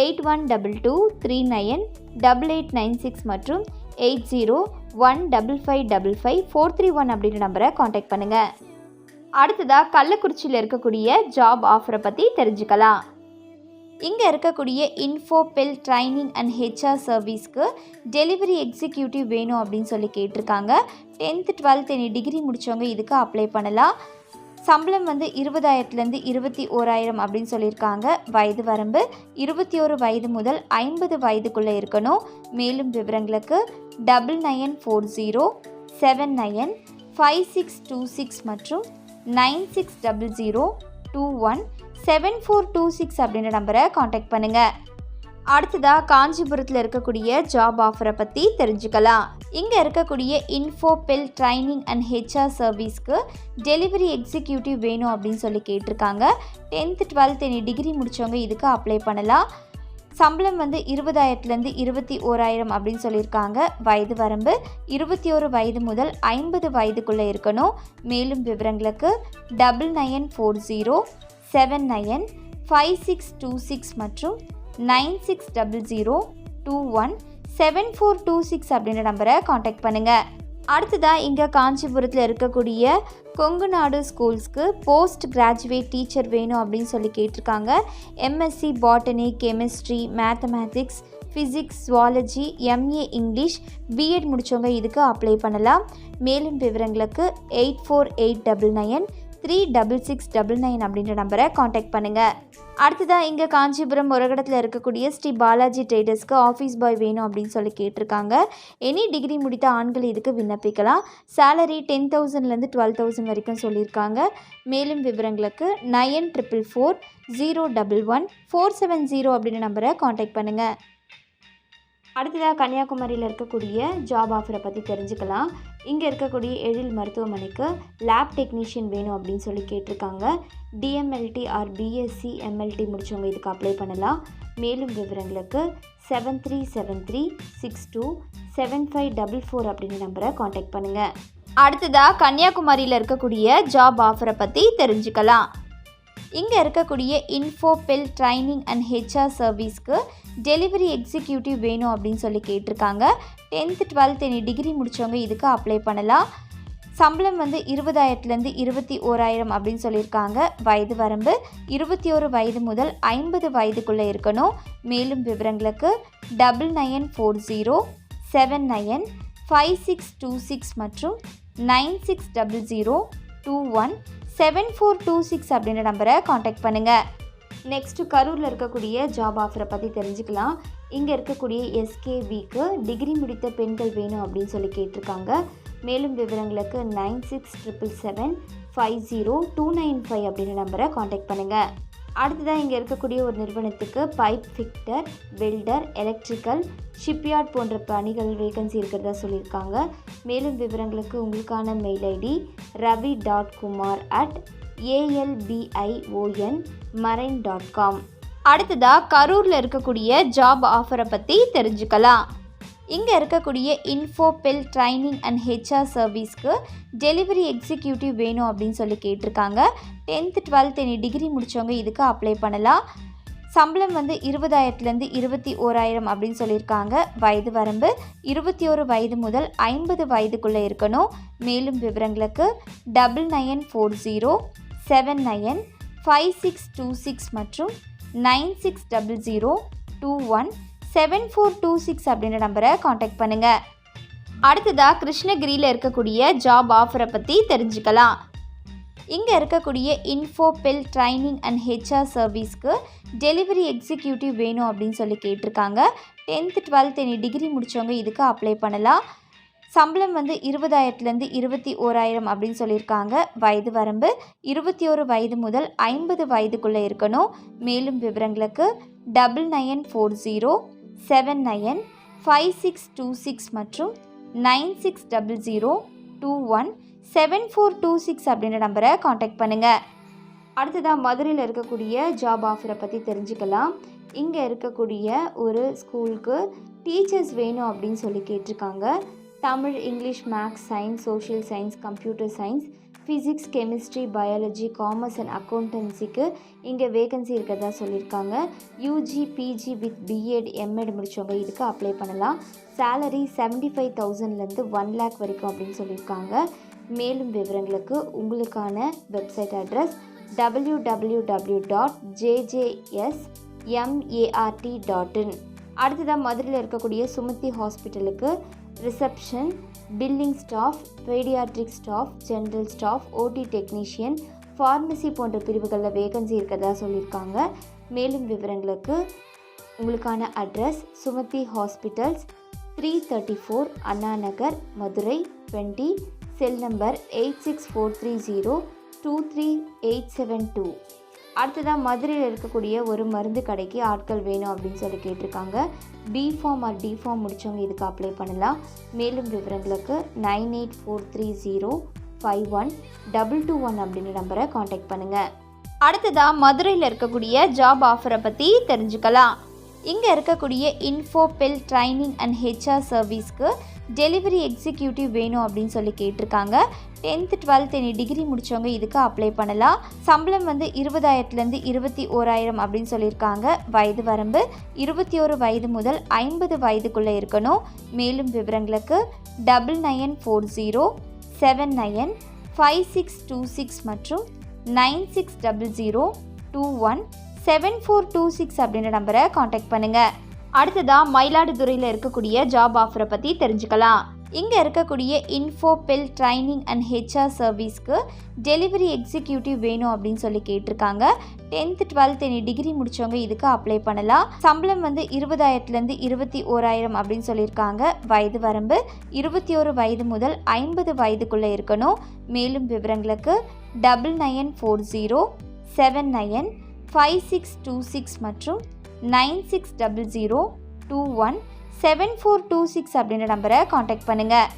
Speaker 1: 8122398896 மற்றும் 8015555431 அப்படின்ற நம்பரை காண்டாக்ட் பண்ணுங்கள். அடுத்ததாக கள்ளக்குறிச்சியில் இருக்கக்கூடிய ஜாப் ஆஃபரை பற்றி தெரிஞ்சுக்கலாம். இங்கே இருக்கக்கூடிய இன்ஃபோபெல் ட்ரைனிங் அண்ட் ஹெச்ஆர் சர்வீஸ்க்கு டெலிவரி எக்ஸிக்யூட்டிவ் வேணும் அப்படின்னு சொல்லி கேட்டிருக்காங்க. 10th 12th எனி டிகிரி முடித்தவங்க இதுக்கு அப்ளை பண்ணலாம். சம்பளம் 20,000லேருந்து 21,000 அப்படின்னு சொல்லியிருக்காங்க. வயது வரம்பு 21 வயது முதல் 50 வயதுக்குள்ளே இருக்கணும். மேலும் விவரங்களுக்கு 9940795626 மற்றும் 9600217426 அப்படின்ற நம்பரை காண்டாக்ட் பண்ணுங்கள். அடுத்ததாக காஞ்சிபுரத்தில் இருக்கக்கூடிய ஜாப் ஆஃபரை பற்றி தெரிஞ்சுக்கலாம். இங்கே இருக்கக்கூடிய இன்ஃபோபெல் ட்ரைனிங் அண்ட் ஹெச்ஆர் சர்வீஸ்க்கு டெலிவரி எக்ஸிக்யூட்டிவ் வேணும் அப்படின்னு சொல்லி கேட்டிருக்காங்க. 10th 12th எனி டிகிரி முடித்தவங்க இதுக்கு அப்ளை பண்ணலாம். சம்பளம் 20,000லேருந்து 21,000 அப்படின்னு சொல்லியிருக்காங்க. வயது வரம்பு 21 வயது முதல் 50 வயதுக்குள்ளே இருக்கணும். மேலும் விவரங்களுக்கு 9940795626 மற்றும் 9600217426 அப்படின்ற நம்பரை காண்டாக்ட் பண்ணுங்கள். அடுத்ததாக இங்கே காஞ்சிபுரத்தில் இருக்கக்கூடிய கொங்கு நாடு ஸ்கூல்ஸ்க்கு போஸ்ட் கிராஜுவேட் டீச்சர் வேணும் அப்படின்னு சொல்லி கேட்டிருக்காங்க. MSc botany, chemistry, mathematics, physics, zoology, MA English, BEd முடித்தவங்க இதுக்கு அப்ளை பண்ணலாம். மேலும் விவரங்களுக்கு 8489936699 அப்படின்ற நம்பரை காண்டாக்ட் பண்ணுங்கள். அடுத்ததாக இங்கே காஞ்சிபுரம் ஒரகடத்தில் இருக்கக்கூடிய ஸ்ரீ பாலாஜி ட்ரேடர்ஸ்க்கு ஆஃபீஸ் பாய் வேணும் அப்படின்னு சொல்லி கேட்டிருக்காங்க. எனி டிகிரி முடித்த ஆண்கள் இதுக்கு விண்ணப்பிக்கலாம். சேலரி 10,000லேருந்து 12,000 வரைக்கும் சொல்லியிருக்காங்க. மேலும் விவரங்களுக்கு 9440111470 அப்படின்ற நம்பரை காண்டாக்ட் பண்ணுங்கள். அடுத்ததாக கன்னியாகுமரியில் இருக்கக்கூடிய ஜாப் ஆஃபரை பற்றி தெரிஞ்சுக்கலாம். இங்கே இருக்கக்கூடிய எழில் மருத்துவமனைக்கு லேப் டெக்னீஷியன் வேணும் அப்படின்னு சொல்லி கேட்டிருக்காங்க. டிஎம்எல்டி ஆர் பிஎஸ்சி எம்எல்டி முடித்தவங்க இதுக்கு அப்ளை பண்ணலாம். மேலும் விவரங்களுக்கு 7373627544 அப்படின்ற நம்பரை காண்டாக்ட் பண்ணுங்கள். அடுத்ததாக கன்னியாகுமரியில் இருக்கக்கூடிய ஜாப் ஆஃபரை பற்றி தெரிஞ்சுக்கலாம். இங்கே இருக்கக்கூடிய இன்ஃபோபெல் ட்ரைனிங் அண்ட் ஹெச்ஆர் சர்வீஸ்க்கு டெலிவரி எக்ஸிக்யூட்டிவ் வேணும் அப்படின்னு சொல்லி கேட்டிருக்காங்க. 10th 12th எனி டிகிரி முடித்தவங்க இதுக்கு அப்ளை பண்ணலாம். சம்பளம் 20,000லேருந்து 21,000 அப்படின்னு சொல்லியிருக்காங்க. வயது வரம்பு 21 வயது முதல் 50 வயதுக்குள்ளே இருக்கணும். மேலும் விவரங்களுக்கு 9940795626 மற்றும் 9600217426 அப்படின்ற நம்பரை காண்டாக்ட் பண்ணுங்கள். நெக்ஸ்ட்டு கரூரில் இருக்கக்கூடிய ஜாப் ஆஃபரை பற்றி தெரிஞ்சுக்கலாம். இங்கே இருக்கக்கூடிய எஸ்கேவிக்கு டிகிரி முடித்த பெண்கள் வேணும் அப்படின்னு சொல்லி கேட்டிருக்காங்க. மேலும் விவரங்களுக்கு 9677750295 அப்படின்ற நம்பரை காண்டாக்ட் பண்ணுங்கள். அடுத்ததாக இங்கே இருக்கக்கூடிய ஒரு நிறுவனத்துக்கு pipe fitter, welder, electrical, shipyard போன்ற பணிகள் வேகன்சி இருக்கிறதா சொல்லியிருக்காங்க. மேலும் விவரங்களுக்கு உங்களுக்கான மெயில் ஐடி ravi.kumar@albion.marine.com. அடுத்ததாக கரூரில் இருக்கக்கூடிய ஜாப் ஆஃபரை பற்றி தெரிஞ்சுக்கலாம். இங்கே இருக்கக்கூடிய இன்ஃபோபெல் ட்ரைனிங் அண்ட் ஹெச்ஆர் சர்வீஸ்க்கு டெலிவரி எக்ஸிக்யூட்டிவ் வேணும் அப்படின்னு சொல்லி கேட்டிருக்காங்க. 10th 12th எனி டிகிரி முடித்தவங்க இதுக்கு அப்ளை பண்ணலாம். சம்பளம் 20,000லேருந்து 21,000 அப்படின்னு சொல்லியிருக்காங்க. வயது வரம்பு 21 வயது முதல் 50 வயதுக்குள்ளே இருக்கணும். மேலும் விவரங்களுக்கு 9940795626 மற்றும் 9600217426 அப்படின்ற நம்பரை காண்டாக்ட் பண்ணுங்கள். அடுத்ததாக கிருஷ்ணகிரியில் இருக்கக்கூடிய ஜாப் ஆஃபரை பற்றி தெரிஞ்சுக்கலாம். இங்கே இருக்கக்கூடிய இன்ஃபோபெல் ட்ரைனிங் அண்ட் ஹெச்ஆர் சர்வீஸ்க்கு டெலிவரி எக்ஸிக்யூட்டிவ் வேணும் அப்படின்னு சொல்லி கேட்டிருக்காங்க. 10th 12th எனி டிகிரி முடித்தவங்க இதுக்கு அப்ளை பண்ணலாம். சம்பளம் 20,000லேருந்து 21,000 அப்படின்னு சொல்லியிருக்காங்க. வயது வரம்பு 21 வயது முதல் 50 வயதுக்குள்ளே இருக்கணும். மேலும் விவரங்களுக்கு 9940795626 மற்றும் 9600217426 அப்படின்ற நம்பரை காண்டாக்ட் பண்ணுங்கள். அடுத்ததாக மதுரையில் இருக்கக்கூடிய ஜாப் ஆஃபரை பற்றி தெரிஞ்சுக்கலாம். இங்கே இருக்கக்கூடிய ஒரு ஸ்கூலுக்கு டீச்சர்ஸ் வேணும் அப்படின்னு சொல்லி கேட்டிருக்காங்க. Tamil, English, maths, science, social science, computer science, physics, chemistry, biology, commerce and அக்கௌண்டன்சிக்கு இங்கே வேகன்சி இருக்கிறதா சொல்லியிருக்காங்க. UG, PG with BEd, MEd முடித்தவங்க இதுக்கு அப்ளை பண்ணலாம். சேலரி 75,000லேருந்து 1 lakh வரைக்கும் அப்படின்னு சொல்லியிருக்காங்க. மேலும் விவரங்களுக்கு உங்களுக்கான வெப்சைட் அட்ரஸ் www.jjs mart.in. அடுத்ததாக மதுரையில் இருக்கக்கூடிய சுமதி ஹாஸ்பிட்டலுக்கு reception, billing staff, paediatric staff, general staff, ஓடி டெக்னீஷியன், ஃபார்மசி போன்ற பிரிவுகளில் வேகன்சி இருக்கிறதா சொல்லியிருக்காங்க. மேலும் விவரங்களுக்கு உங்களுக்கான address Sumathi hospitals, 334 Anna Nagar, Madurai 20, cell number 8643023872. அடுத்ததாக மதுரையில் இருக்கக்கூடிய ஒரு மருந்து கடைக்கு ஆட்கள் வேணும் அப்படின்னு சொல்லி கேட்டிருக்காங்க. பிஃபார்ம் ஆர் டிஃபார்ம் முடித்தவங்க இதுக்கு அப்ளை பண்ணலாம். மேலும் விவரங்களுக்கு 9843051221 அப்படின்ற நம்பரை காண்டாக்ட் பண்ணுங்கள். அடுத்ததாக மதுரையில் இருக்கக்கூடிய ஜாப் ஆஃபரை பற்றி தெரிஞ்சுக்கலாம். இங்கே இருக்கக்கூடிய இன்ஃபோபெல் ட்ரைனிங் அண்ட் ஹெச்ஆர் சர்வீஸ்க்கு டெலிவரி எக்ஸிக்யூட்டிவ் வேணும் அப்படின்னு சொல்லி கேட்டிருக்காங்க. 10th 12th எனி டிகிரி முடித்தவங்க இதுக்கு அப்ளை பண்ணலாம். சம்பளம் 20,000 21,000 அப்படின்னு சொல்லியிருக்காங்க. வயது வரம்பு 21 வயது முதல் 50 வயதுக்குள்ளே இருக்கணும். மேலும் விவரங்களுக்கு 9940795626 மற்றும் 9600217426 அப்படின்ற நம்பரை காண்டாக்ட் பண்ணுங்கள். அடுத்ததாக மயிலாடுதுறையில் இருக்கக்கூடிய ஜாப் ஆஃபரை பற்றி தெரிஞ்சுக்கலாம். இங்கே இருக்கக்கூடிய இன்ஃபோபெல் ட்ரைனிங் அண்ட் ஹெச்ஆர் சர்வீஸ்க்கு டெலிவரி எக்ஸிக்யூட்டிவ் வேணும் அப்படின்னு சொல்லி கேட்டிருக்காங்க. 10th 12th எனி டிகிரி முடித்தவங்க இதுக்கு அப்ளை பண்ணலாம். சம்பளம் 20,000 21,000 அப்படின்னு சொல்லியிருக்காங்க. வயது வரம்பு 21 வயது முதல் 50 வயதுக்குள்ளே இருக்கணும். மேலும் விவரங்களுக்கு 9940795626 மற்றும் 9600217426 அப்படின்ற நம்பரை காண்டாக்ட் பண்ணுங்கள்.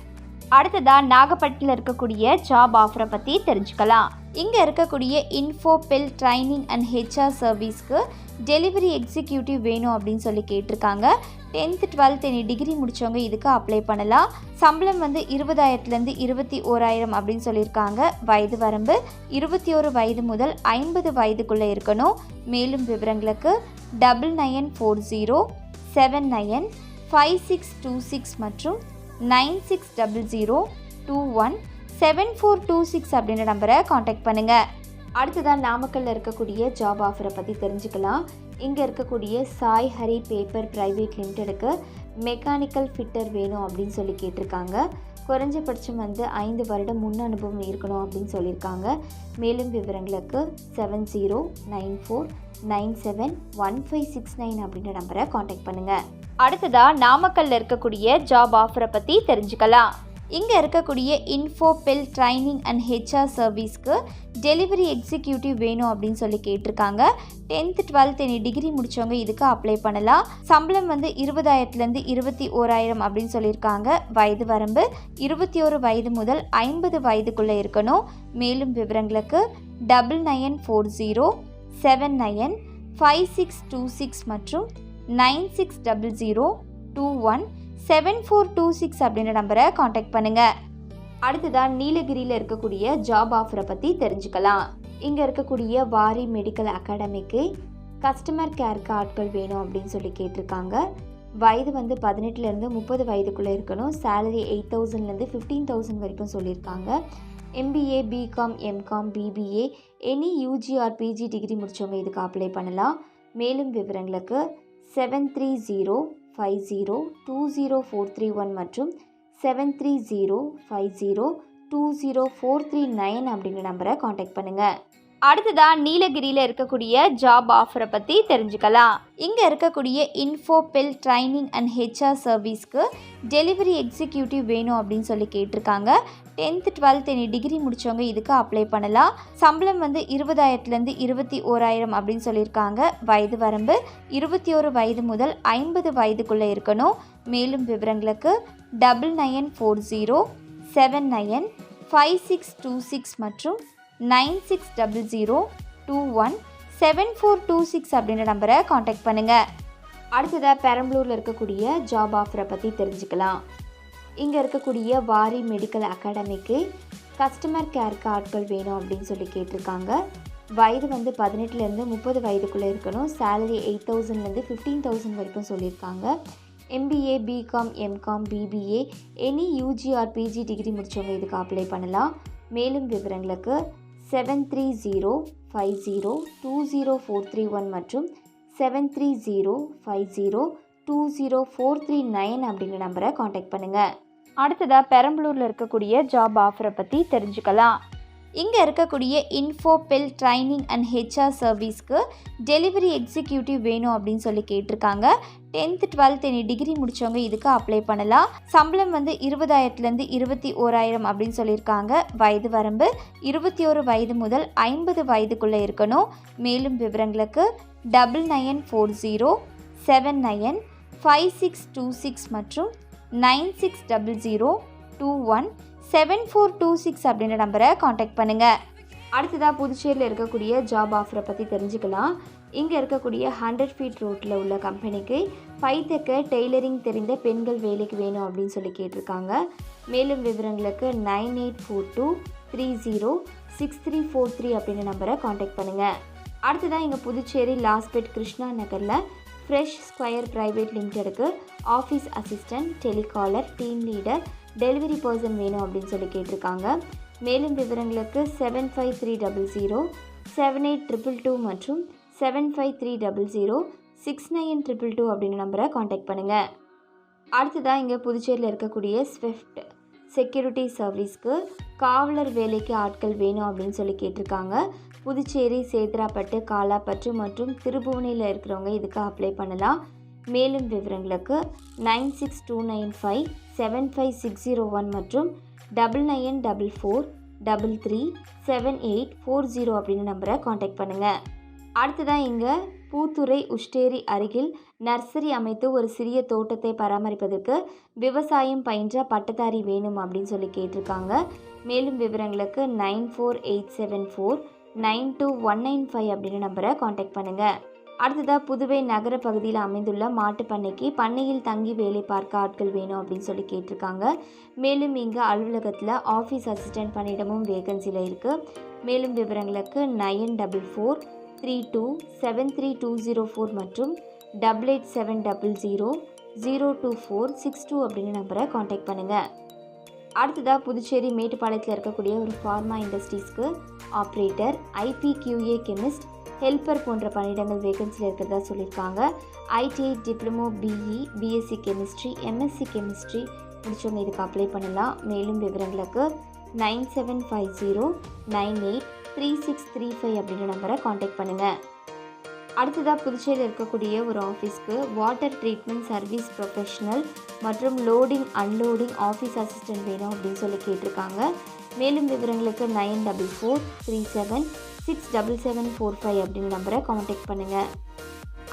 Speaker 1: அடுத்ததாக நாகப்பட்டினத்தில் இருக்கக்கூடிய ஜாப் ஆஃபரை பற்றி தெரிஞ்சுக்கலாம். இங்கே இருக்கக்கூடிய இன்ஃபோபெல் ட்ரைனிங் அண்ட் ஹெச்ஆர் சர்வீஸ்க்கு டெலிவரி எக்ஸிக்யூட்டிவ் வேணும் அப்படின்னு சொல்லி கேட்டிருக்காங்க. 10th 12th எனி டிகிரி முடித்தவங்க இதுக்கு அப்ளை பண்ணலாம். சம்பளம் 20,000 21,000 அப்படின்னு சொல்லியிருக்காங்க. வயது வரம்பு 21 வயது முதல் 50 வயதுக்குள்ளே இருக்கணும். மேலும் விவரங்களுக்கு 9940795626 மற்றும் 9600217426 அப்படின்ற நம்பரை காண்டாக்ட் பண்ணுங்கள். அடுத்ததாக நாமக்கல்லில் இருக்கக்கூடிய ஜாப் ஆஃபரை பற்றி தெரிஞ்சுக்கலாம். இங்கே இருக்கக்கூடிய சாய் ஹரி பேப்பர் பிரைவேட் லிமிடெடுக்கு மெக்கானிக்கல் ஃபிட்டர் வேணும் அப்படின்னு சொல்லி கேட்டிருக்காங்க. குறைஞ்சபட்சம் 5 வருடம் முன் அனுபவம் இருக்கணும் அப்படின்னு சொல்லியிருக்காங்க. மேலும் விவரங்களுக்கு 7094971569 அப்படின்ற நம்பரை காண்டாக்ட் பண்ணுங்கள். அடுத்ததாக நாமக்கல்லில் இருக்கக்கூடிய ஜாப் ஆஃபரை பற்றி தெரிஞ்சுக்கலாம். இங்கே இருக்கக்கூடிய இன்ஃபோபெல் ட்ரைனிங் அண்ட் ஹெச்ஆர் சர்வீஸ்க்கு டெலிவரி எக்ஸிக்யூட்டிவ் வேணும் அப்படின்னு சொல்லி கேட்டிருக்காங்க. 10th 12th எனி டிகிரி முடித்தவங்க இதுக்கு அப்ளை பண்ணலாம். சம்பளம் 20,000 21,000 அப்படின்னு சொல்லியிருக்காங்க. வயது வரம்பு 21 வயது முதல் 50 வயதுக்குள்ளே இருக்கணும். மேலும் விவரங்களுக்கு 9940795626 மற்றும் 9600217426 அப்படின்ற நம்பரை காண்டாக்ட் பண்ணுங்கள். அடுத்ததாக நீலகிரியில் இருக்கக்கூடிய ஜாப் ஆஃபரை பற்றி தெரிஞ்சுக்கலாம். இங்கே இருக்கக்கூடிய வாரி மெடிக்கல் அகாடமிக்கு கஸ்டமர் கேருக்கு ஆட்கள் வேணும் அப்படின்னு சொல்லி கேட்டிருக்காங்க. வயது 18 30 வயதுக்குள்ளே இருக்கணும். சேலரி 8,000 15,000 வரைக்கும் சொல்லியிருக்காங்க. MBA, BCom, MCom, BBA any UG or PG degree முடித்தவங்க இதுக்கு அப்ளை பண்ணலாம். மேலும் விவரங்களுக்கு 7305020431 மற்றும் 7305020439 அப்படிங்கிற நம்பரை காண்டாக்ட் பண்ணுங்கள். அடுத்ததாக நீலகிரியில் இருக்கக்கூடிய ஜாப் ஆஃபரை பற்றி தெரிஞ்சுக்கலாம். இங்கே இருக்கக்கூடிய இன்ஃபோபெல் ட்ரைனிங் அண்ட் ஹெச்ஆர் சர்வீஸ்க்கு டெலிவரி எக்ஸிக்யூட்டிவ் வேணும் அப்படின்னு சொல்லி கேட்டிருக்காங்க. 10th 12th எனி டிகிரி முடித்தவங்க இதுக்கு அப்ளை பண்ணலாம். சம்பளம் 20,000 21,000 அப்படின்னு சொல்லியிருக்காங்க. வயது வரம்பு 21 வயது முதல் 50 வயதுக்குள்ளே இருக்கணும். மேலும் விவரங்களுக்கு 9940795626 மற்றும் 9600217426 அப்படின்ற நம்பரை காண்டாக்ட் பண்ணுங்கள். அடுத்ததாக பெரம்பலூரில் இருக்கக்கூடிய ஜாப் ஆஃபரை பற்றி தெரிஞ்சுக்கலாம். இங்கே இருக்கக்கூடிய வாரி மெடிக்கல் அகாடமிக்கு கஸ்டமர் கேருக்கு ஆட்கள் வேணும் அப்படின்னு சொல்லி கேட்டிருக்காங்க. வயது 18 30 வயதுக்குள்ளே இருக்கணும். சேலரி 8,000 15,000 வரைக்கும் சொல்லியிருக்காங்க. MBA, BCom, MCom, BBA any UG or PG degree முடித்தவங்க இதுக்கு அப்ளை பண்ணலாம். மேலும் விவரங்களுக்கு 7305020431 மற்றும் 7305020439 அப்படிங்கிற நம்பரை காண்டாக்ட் பண்ணுங்கள். அடுத்ததாக பெரம்பலூரில் இருக்கக்கூடிய ஜாப் ஆஃபரை பற்றி தெரிஞ்சுக்கலாம். இங்கே இருக்கக்கூடிய இன்ஃபோபெல் ட்ரைனிங் அண்ட் ஹெச்ஆர் சர்வீஸ்க்கு டெலிவரி எக்ஸிக்யூட்டிவ் வேணும் அப்படின்னு சொல்லி கேட்டிருக்காங்க. 10th 12th எனி டிகிரி முடித்தவங்க இதுக்கு அப்ளை பண்ணலாம். சம்பளம் 20,000லேருந்து 21,000 அப்படின்னு சொல்லியிருக்காங்க. வயது வரம்பு 21 வயது முதல் 50 வயதுக்குள்ளே இருக்கணும். மேலும் விவரங்களுக்கு 9940795626 மற்றும் 9600217426 அப்படின்ற நம்பரை காண்டாக்ட் பண்ணுங்கள். அடுத்ததாக புதுச்சேரியில் இருக்கக்கூடிய ஜாப் ஆஃபரை பற்றி தெரிஞ்சுக்கலாம். இங்கே இருக்கக்கூடிய 100 feet ரோட்டில் உள்ள கம்பெனிக்கு பைத்தக்க டெய்லரிங் தெரிந்த பெண்கள் வேலைக்கு வேணும் அப்படின்னு சொல்லி கேட்டிருக்காங்க. மேலும் விவரங்களுக்கு 9842306343 அப்படின்ற நம்பரை காண்டாக்ட் பண்ணுங்கள். அடுத்ததாக இங்கே புதுச்சேரி லாஸ்பெட் கிருஷ்ணா நகரில் ஃப்ரெஷ் ஸ்கொயர் பிரைவேட் லிமிடெடுக்கு office assistant, telecaller, team leader, delivery person வேணும் அப்படின்னு சொல்லி கேட்டிருக்காங்க. மேலும் விவரங்களுக்கு 7530078222 மற்றும் 7530069222 அப்படின்ற நம்பரை காண்டாக்ட் பண்ணுங்கள். அடுத்ததாக இங்கே புதுச்சேரியில் இருக்கக்கூடிய ஸ்விஃப்ட் செக்யூரிட்டி சர்வீஸ்க்கு காவலர் வேலைக்கு ஆட்கள் வேணும் அப்படின்னு சொல்லி கேட்டிருக்காங்க. புதுச்சேரி, சேத்ராப்பட்டு, காலாப்பற்று மற்றும் திருபுவனையில் இருக்கிறவங்க இதுக்கு அப்ளை பண்ணலாம். மேலும் விவரங்களுக்கு 9629575601 மற்றும் 9944337840 அப்படின்ற நம்பரை காண்டாக்ட் பண்ணுங்கள். அடுத்ததாக இங்கே பூத்துறை உஷ்டேரி அருகில் நர்சரி அமைத்து ஒரு சிறிய தோட்டத்தை பராமரிப்பதற்கு விவசாயம் பயின்ற பட்டதாரி வேணும் அப்படின்னு சொல்லி கேட்டிருக்காங்க. மேலும் விவரங்களுக்கு 9487492195 அப்படின்ற நம்பரை காண்டாக்ட் பண்ணுங்கள். அடுத்ததாக புதுவை நகர பகுதியில் அமைந்துள்ள மாட்டுப்பண்ணைக்கு பண்ணையில் தங்கி வேலை பார்க்க ஆட்கள் வேணும் அப்படின்னு சொல்லி கேட்டிருக்காங்க. மேலும் இங்கே அலுவலகத்தில் ஆஃபீஸ் அசிஸ்டன்ட் பணியிடமும் வேகன்சியில் இருக்குது. மேலும் விவரங்களுக்கு 9432273204 மற்றும் 8870002462 அப்படின்ற நம்பரை காண்டாக்ட் பண்ணுங்கள். அடுத்ததாக புதுச்சேரி மேட்டுப்பாளையத்தில் இருக்கக்கூடிய ஒரு ஃபார்மா இண்டஸ்ட்ரீஸ்க்கு ஆப்ரேட்டர், IPQA கெமிஸ்ட், ஹெல்ப்பர் போன்ற பணியிடங்கள் வேகன்சியில் இருக்கிறதா சொல்லியிருக்காங்க. ITI diploma, BE, BSc chemistry, MSc chemistry முடிச்சவங்க இதுக்கு அப்ளை பண்ணலாம். மேலும் விவரங்களுக்கு 9750983635 அப்படின்ற நம்பரை காண்டாக்ட் பண்ணுங்கள். அடுத்ததாக புதுச்சேரியில் இருக்கக்கூடிய ஒரு ஆஃபீஸ்க்கு வாட்டர் ட்ரீட்மெண்ட் சர்வீஸ் ப்ரொஃபஷனல் மற்றும் லோடிங் அன்லோடிங் ஆஃபீஸ் அசிஸ்டன்ட் வேணும் அப்படின்னு சொல்லி கேட்டிருக்காங்க. மேலும் விவரங்களுக்கு 9437677745 அப்படின்னு நம்பரை காண்டாக்ட் பண்ணுங்கள்.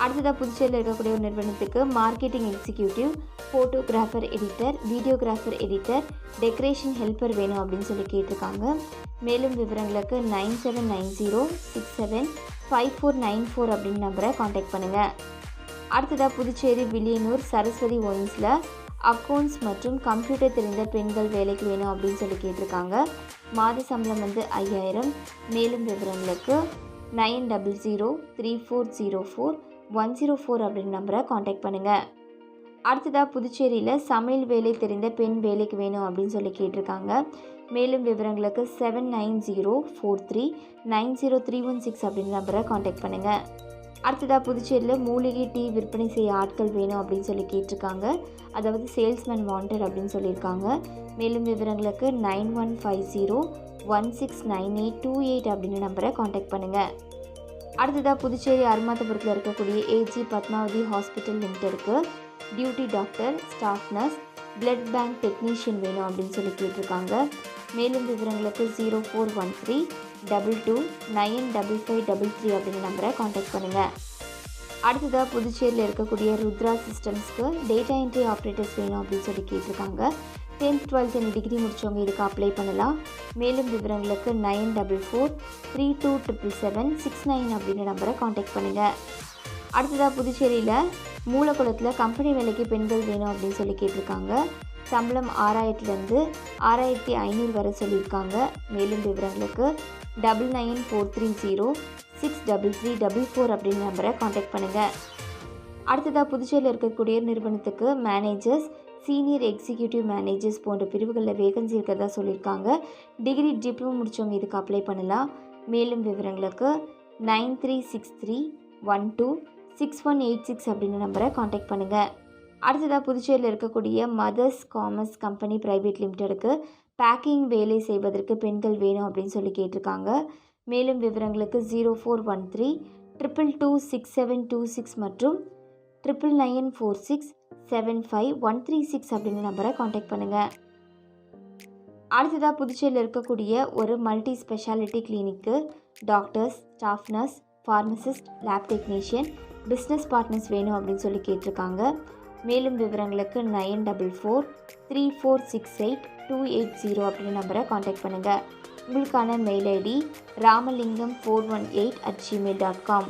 Speaker 1: அடுத்ததாக புதுச்சேரியில் இருக்கக்கூடிய ஒரு நிறுவனத்துக்கு marketing executive, photographer editor, videographer editor, decoration helper வேணும் அப்படின்னு சொல்லி கேட்டிருக்காங்க. மேலும் விவரங்களுக்கு 9790675494 அப்படின்னு நம்பரை காண்டாக்ட் பண்ணுங்கள். அடுத்ததாக புதுச்சேரி வில்லியனூர் சரஸ்வதி ஒயின்ஸில் அக்கௌண்ட்ஸ் மற்றும் கம்ப்யூட்டர் தெரிந்த பெண்கள் வேலைக்கு வேணும் அப்படின்னு சொல்லி கேட்டிருக்காங்க. மாத சம்பளம் 5000. மேலும் விவரங்களுக்கு 9003404104 அப்படின்னு நம்பரை காண்டாக்ட் பண்ணுங்கள். அடுத்ததாக புதுச்சேரியில் சமையல் வேலை தெரிந்த பெண் வேலைக்கு வேணும் அப்படின்னு சொல்லி கேட்டிருக்காங்க. மேலும் விவரங்களுக்கு 7904390316 அப்படின்னு நம்பரை காண்டாக்ட் பண்ணுங்கள். அடுத்ததாக புதுச்சேரியில் மூலிகை டீ விற்பனை செய்ய ஆட்கள் வேணும் அப்படின்னு சொல்லி கேட்டிருக்காங்க. அதாவது சேல்ஸ்மேன் வாண்டட் அப்படின்னு சொல்லியிருக்காங்க. மேலும் விவரங்களுக்கு 9150169828 அப்படின்னு நம்பரை காண்டாக்ட் பண்ணுங்கள். அடுத்ததாக புதுச்சேரி அருமாத்தபுரத்தில் இருக்கக்கூடிய AG பத்மாவதி ஹாஸ்பிட்டல் லிமிடெடுக்கு duty doctor, staff nurse, blood bank technician வேணும் அப்படின்னு சொல்லி கேட்டிருக்காங்க. மேலும் விவரங்களுக்கு 041322955533 அப்படிங்கிற நம்பரை காண்டாக்ட் பண்ணுங்கள். அடுத்ததாக புதுச்சேரியில் இருக்கக்கூடிய ருத்ரா சிஸ்டம்ஸ்க்கு டேட்டா என்ட்ரி ஆப்ரேட்டர்ஸ் வேணும் அப்படின்னு சொல்லி கேட்டிருக்காங்க. 10th 12th டிகிரி முடித்தவங்க இதுக்கு அப்ளை பண்ணலாம். மேலும் விவரங்களுக்கு 9432777769 அப்படிங்கிற நம்பரை காண்டாக்ட் பண்ணுங்கள். அடுத்ததாக புதுச்சேரியில் மூலக்குளத்தில் கம்பெனி வேலைக்கு பெண்கள் வேணும் அப்படின்னு சொல்லி கேட்டிருக்காங்க. சம்பளம் 6000லேருந்து 6500 வரை சொல்லியிருக்காங்க. மேலும் விவரங்களுக்கு 9943063344 அப்படிங்கிற நம்பரை காண்டாக்ட் பண்ணுங்கள். அடுத்ததாக புதுச்சேரியில் இருக்கக்கூடிய நிறுவனத்துக்கு மேனேஜர்ஸ், சீனியர் எக்ஸிக்யூட்டிவ் மேனேஜர்ஸ் போன்ற பிரிவுகளில் வேகன்சி இருக்கிறதா சொல்லியிருக்காங்க. டிகிரி டிப்ளமோ முடித்தவங்க இதுக்கு அப்ளை பண்ணலாம். மேலும் விவரங்களுக்கு 936312 6186 அப்படின்ற நம்பரை காண்டாக்ட் பண்ணுங்கள். அடுத்ததாக புதுச்சேரியில் இருக்கக்கூடிய மதர்ஸ் காமர்ஸ் கம்பெனி பிரைவேட் லிமிடெடுக்கு பேக்கிங் வேலை செய்வதற்கு பெண்கள் வேணும் அப்படின்னு சொல்லி கேட்டிருக்காங்க. மேலும் விவரங்களுக்கு 0413 2226726 மற்றும் 9994675136 அப்படின்ற நம்பரை காண்டாக்ட் பண்ணுங்கள். அடுத்ததாக புதுச்சேரியில் இருக்கக்கூடிய ஒரு மல்டி ஸ்பெஷாலிட்டி கிளினிக்கு doctors, staff nurse, pharmacist, lab technician, business partners வேணும் அப்படின்னு சொல்லி கேட்டிருக்காங்க. மேலும் விவரங்களுக்கு 9434682280 அப்படின்ற நம்பரை காண்டாக்ட் பண்ணுங்கள். உங்களுக்கான மெயில் ஐடி ramalingam418@gmail.com.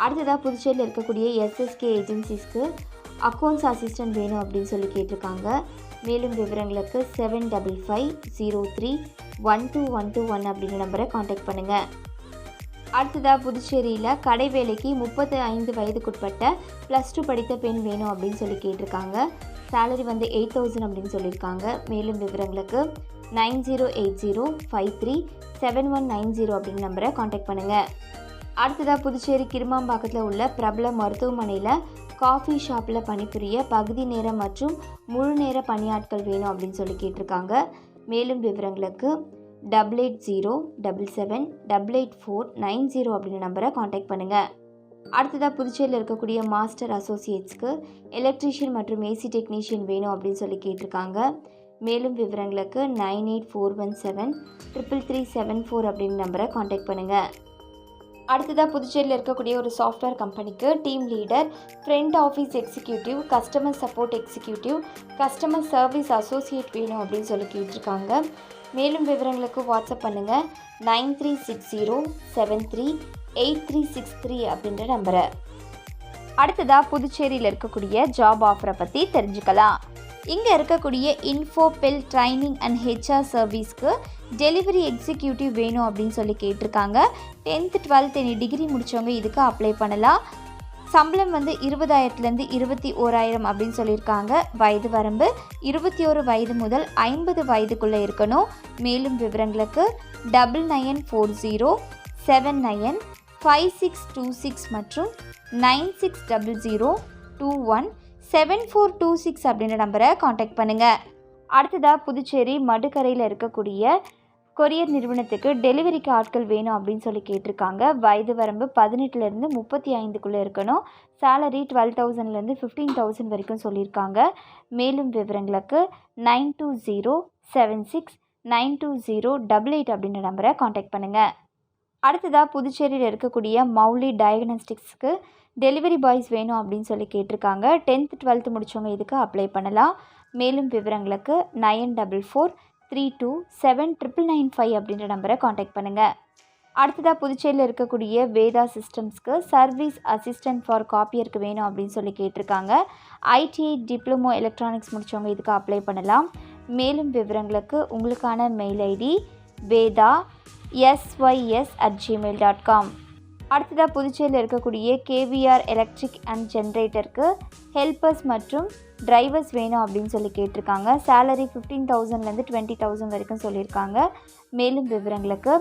Speaker 1: அடுத்ததாக புதுச்சேரியில் இருக்கக்கூடிய எஸ்எஸ்கே ஏஜென்சிஸ்க்கு அக்கௌண்ட்ஸ் அசிஸ்டன்ட் வேணும் அப்படின்னு சொல்லி கேட்டிருக்காங்க. மேலும் விவரங்களுக்கு 7550312121 அப்படின்ற நம்பரை காண்டாக்ட் பண்ணுங்கள். அடுத்ததாக புதுச்சேரியில் கடை வேலைக்கு 35 வயதுக்குட்பட்ட +2 படித்த பெண் வேணும் அப்படின்னு சொல்லி கேட்டிருக்காங்க. சேலரி வந்து 8000 அப்படின்னு சொல்லியிருக்காங்க. மேலும் விவரங்களுக்கு 9080537190 அப்படின்ற நம்பரை காண்டாக்ட் பண்ணுங்கள். அடுத்ததாக புதுச்சேரி கிருமாம்பாக்கத்தில் உள்ள பிரபல மருத்துவமனையில் காஃபி ஷாப்பில் பணிபுரிய பகுதி நேர மற்றும் முழு நேர பணியாட்கள் வேணும் அப்படின்னு சொல்லி கேட்டிருக்காங்க. மேலும் விவரங்களுக்கு 8807778490 அப்படின்ற நம்பரை காண்டாக்ட் பண்ணுங்கள். அடுத்ததாக புதுச்சேரியில் இருக்கக்கூடிய மாஸ்டர் அசோசியேட்ஸ்க்கு எலக்ட்ரீஷியன் மற்றும் ஏசி டெக்னீஷியன் வேணும் அப்படின்னு சொல்லி கேட்டிருக்காங்க. மேலும் விவரங்களுக்கு 9841733374 அப்படின்ற நம்பரை காண்டாக்ட் பண்ணுங்கள். அடுத்ததாக புதுச்சேரியில் இருக்கக்கூடிய ஒரு சாஃப்ட்வேர் கம்பெனிக்கு team leader, front office executive, customer support executive, customer service associate வேணும் அப்படின்னு சொல்லி கேட்டிருக்காங்க. மேலும் விவரங்களுக்கு வாட்ஸ்அப் பண்ணுங்கள் 9360738363 அப்படின்ற நம்பரை. அடுத்ததாக புதுச்சேரியில் இருக்கக்கூடிய ஜாப் ஆஃபரை பற்றி தெரிஞ்சுக்கலாம். இங்கே இருக்கக்கூடிய இன்ஃபோபெல் ட்ரைனிங் அண்ட் ஹெச்ஆர் சர்வீஸ்க்கு டெலிவரி எக்ஸிக்யூட்டிவ் வேணும் அப்படின்னு சொல்லி கேட்டிருக்காங்க. 10th 12th எனி டிகிரி முடித்தவங்க இதுக்கு அப்ளை பண்ணலாம். சம்பளம் வந்து 20000லேருந்து 21000 அப்படின்னு சொல்லியிருக்காங்க. வயது வரம்பு 21 வயது முதல் 50 வயதுக்குள்ளே இருக்கணும். மேலும் விவரங்களுக்கு 9940795626 மற்றும் 9600217426 அப்படின்ற நம்பரை காண்டாக்ட் பண்ணுங்கள். அடுத்ததாக புதுச்சேரி மடுக்கரையில் இருக்கக்கூடிய கொரியர் நிறுவனத்துக்கு டெலிவரிக்கு ஆட்கள் வேணும் அப்படின்னு சொல்லி கேட்டிருக்காங்க. வயது வரம்பு 18லேருந்து 35க்குள்ளே இருக்கணும். சேலரி 12000லேருந்து 15000 வரைக்கும் சொல்லியிருக்காங்க. மேலும் விவரங்களுக்கு 9207692088 அப்படின்ற நம்பரை காண்டாக்ட் பண்ணுங்கள். அடுத்ததாக புதுச்சேரியில் இருக்கக்கூடிய மௌலி டயக்னோஸ்டிக்ஸ்க்கு டெலிவரி பாய்ஸ் வேணும் அப்படின்னு சொல்லி கேட்டிருக்காங்க. 10th 12th முடித்தவங்க இதுக்கு அப்ளை பண்ணலாம். மேலும் விவரங்களுக்கு 9443279995 அப்படின்ற நம்பரை காண்டாக்ட் பண்ணுங்கள். அடுத்ததாக புதுச்சேரியில் இருக்கக்கூடிய வேதா சிஸ்டம்ஸ்க்கு சர்வீஸ் அசிஸ்டன்ட் ஃபார் காப்பியருக்கு வேணும் அப்படின்னு சொல்லி கேட்டிருக்காங்க. ஐடிஐ டிப்ளமோ எலக்ட்ரானிக்ஸ் முடித்தவங்க இதுக்கு அப்ளை பண்ணலாம். மேலும் விவரங்களுக்கு உங்களுக்கான மெயில் ஐடி vedasys@gmail.com. அடுத்ததாக புதுச்சேரியில் இருக்கக்கூடிய கேவிஆர் எலக்ட்ரிக் அண்ட் ஜென்ரேட்டருக்கு ஹெல்பர்ஸ் மற்றும் டிரைவர்ஸ் வேணும் அப்படின்னு சொல்லி கேட்டிருக்காங்க. சேலரி 15000லேருந்து 20000 வரைக்கும் சொல்லியிருக்காங்க. மேலும் விவரங்களுக்கு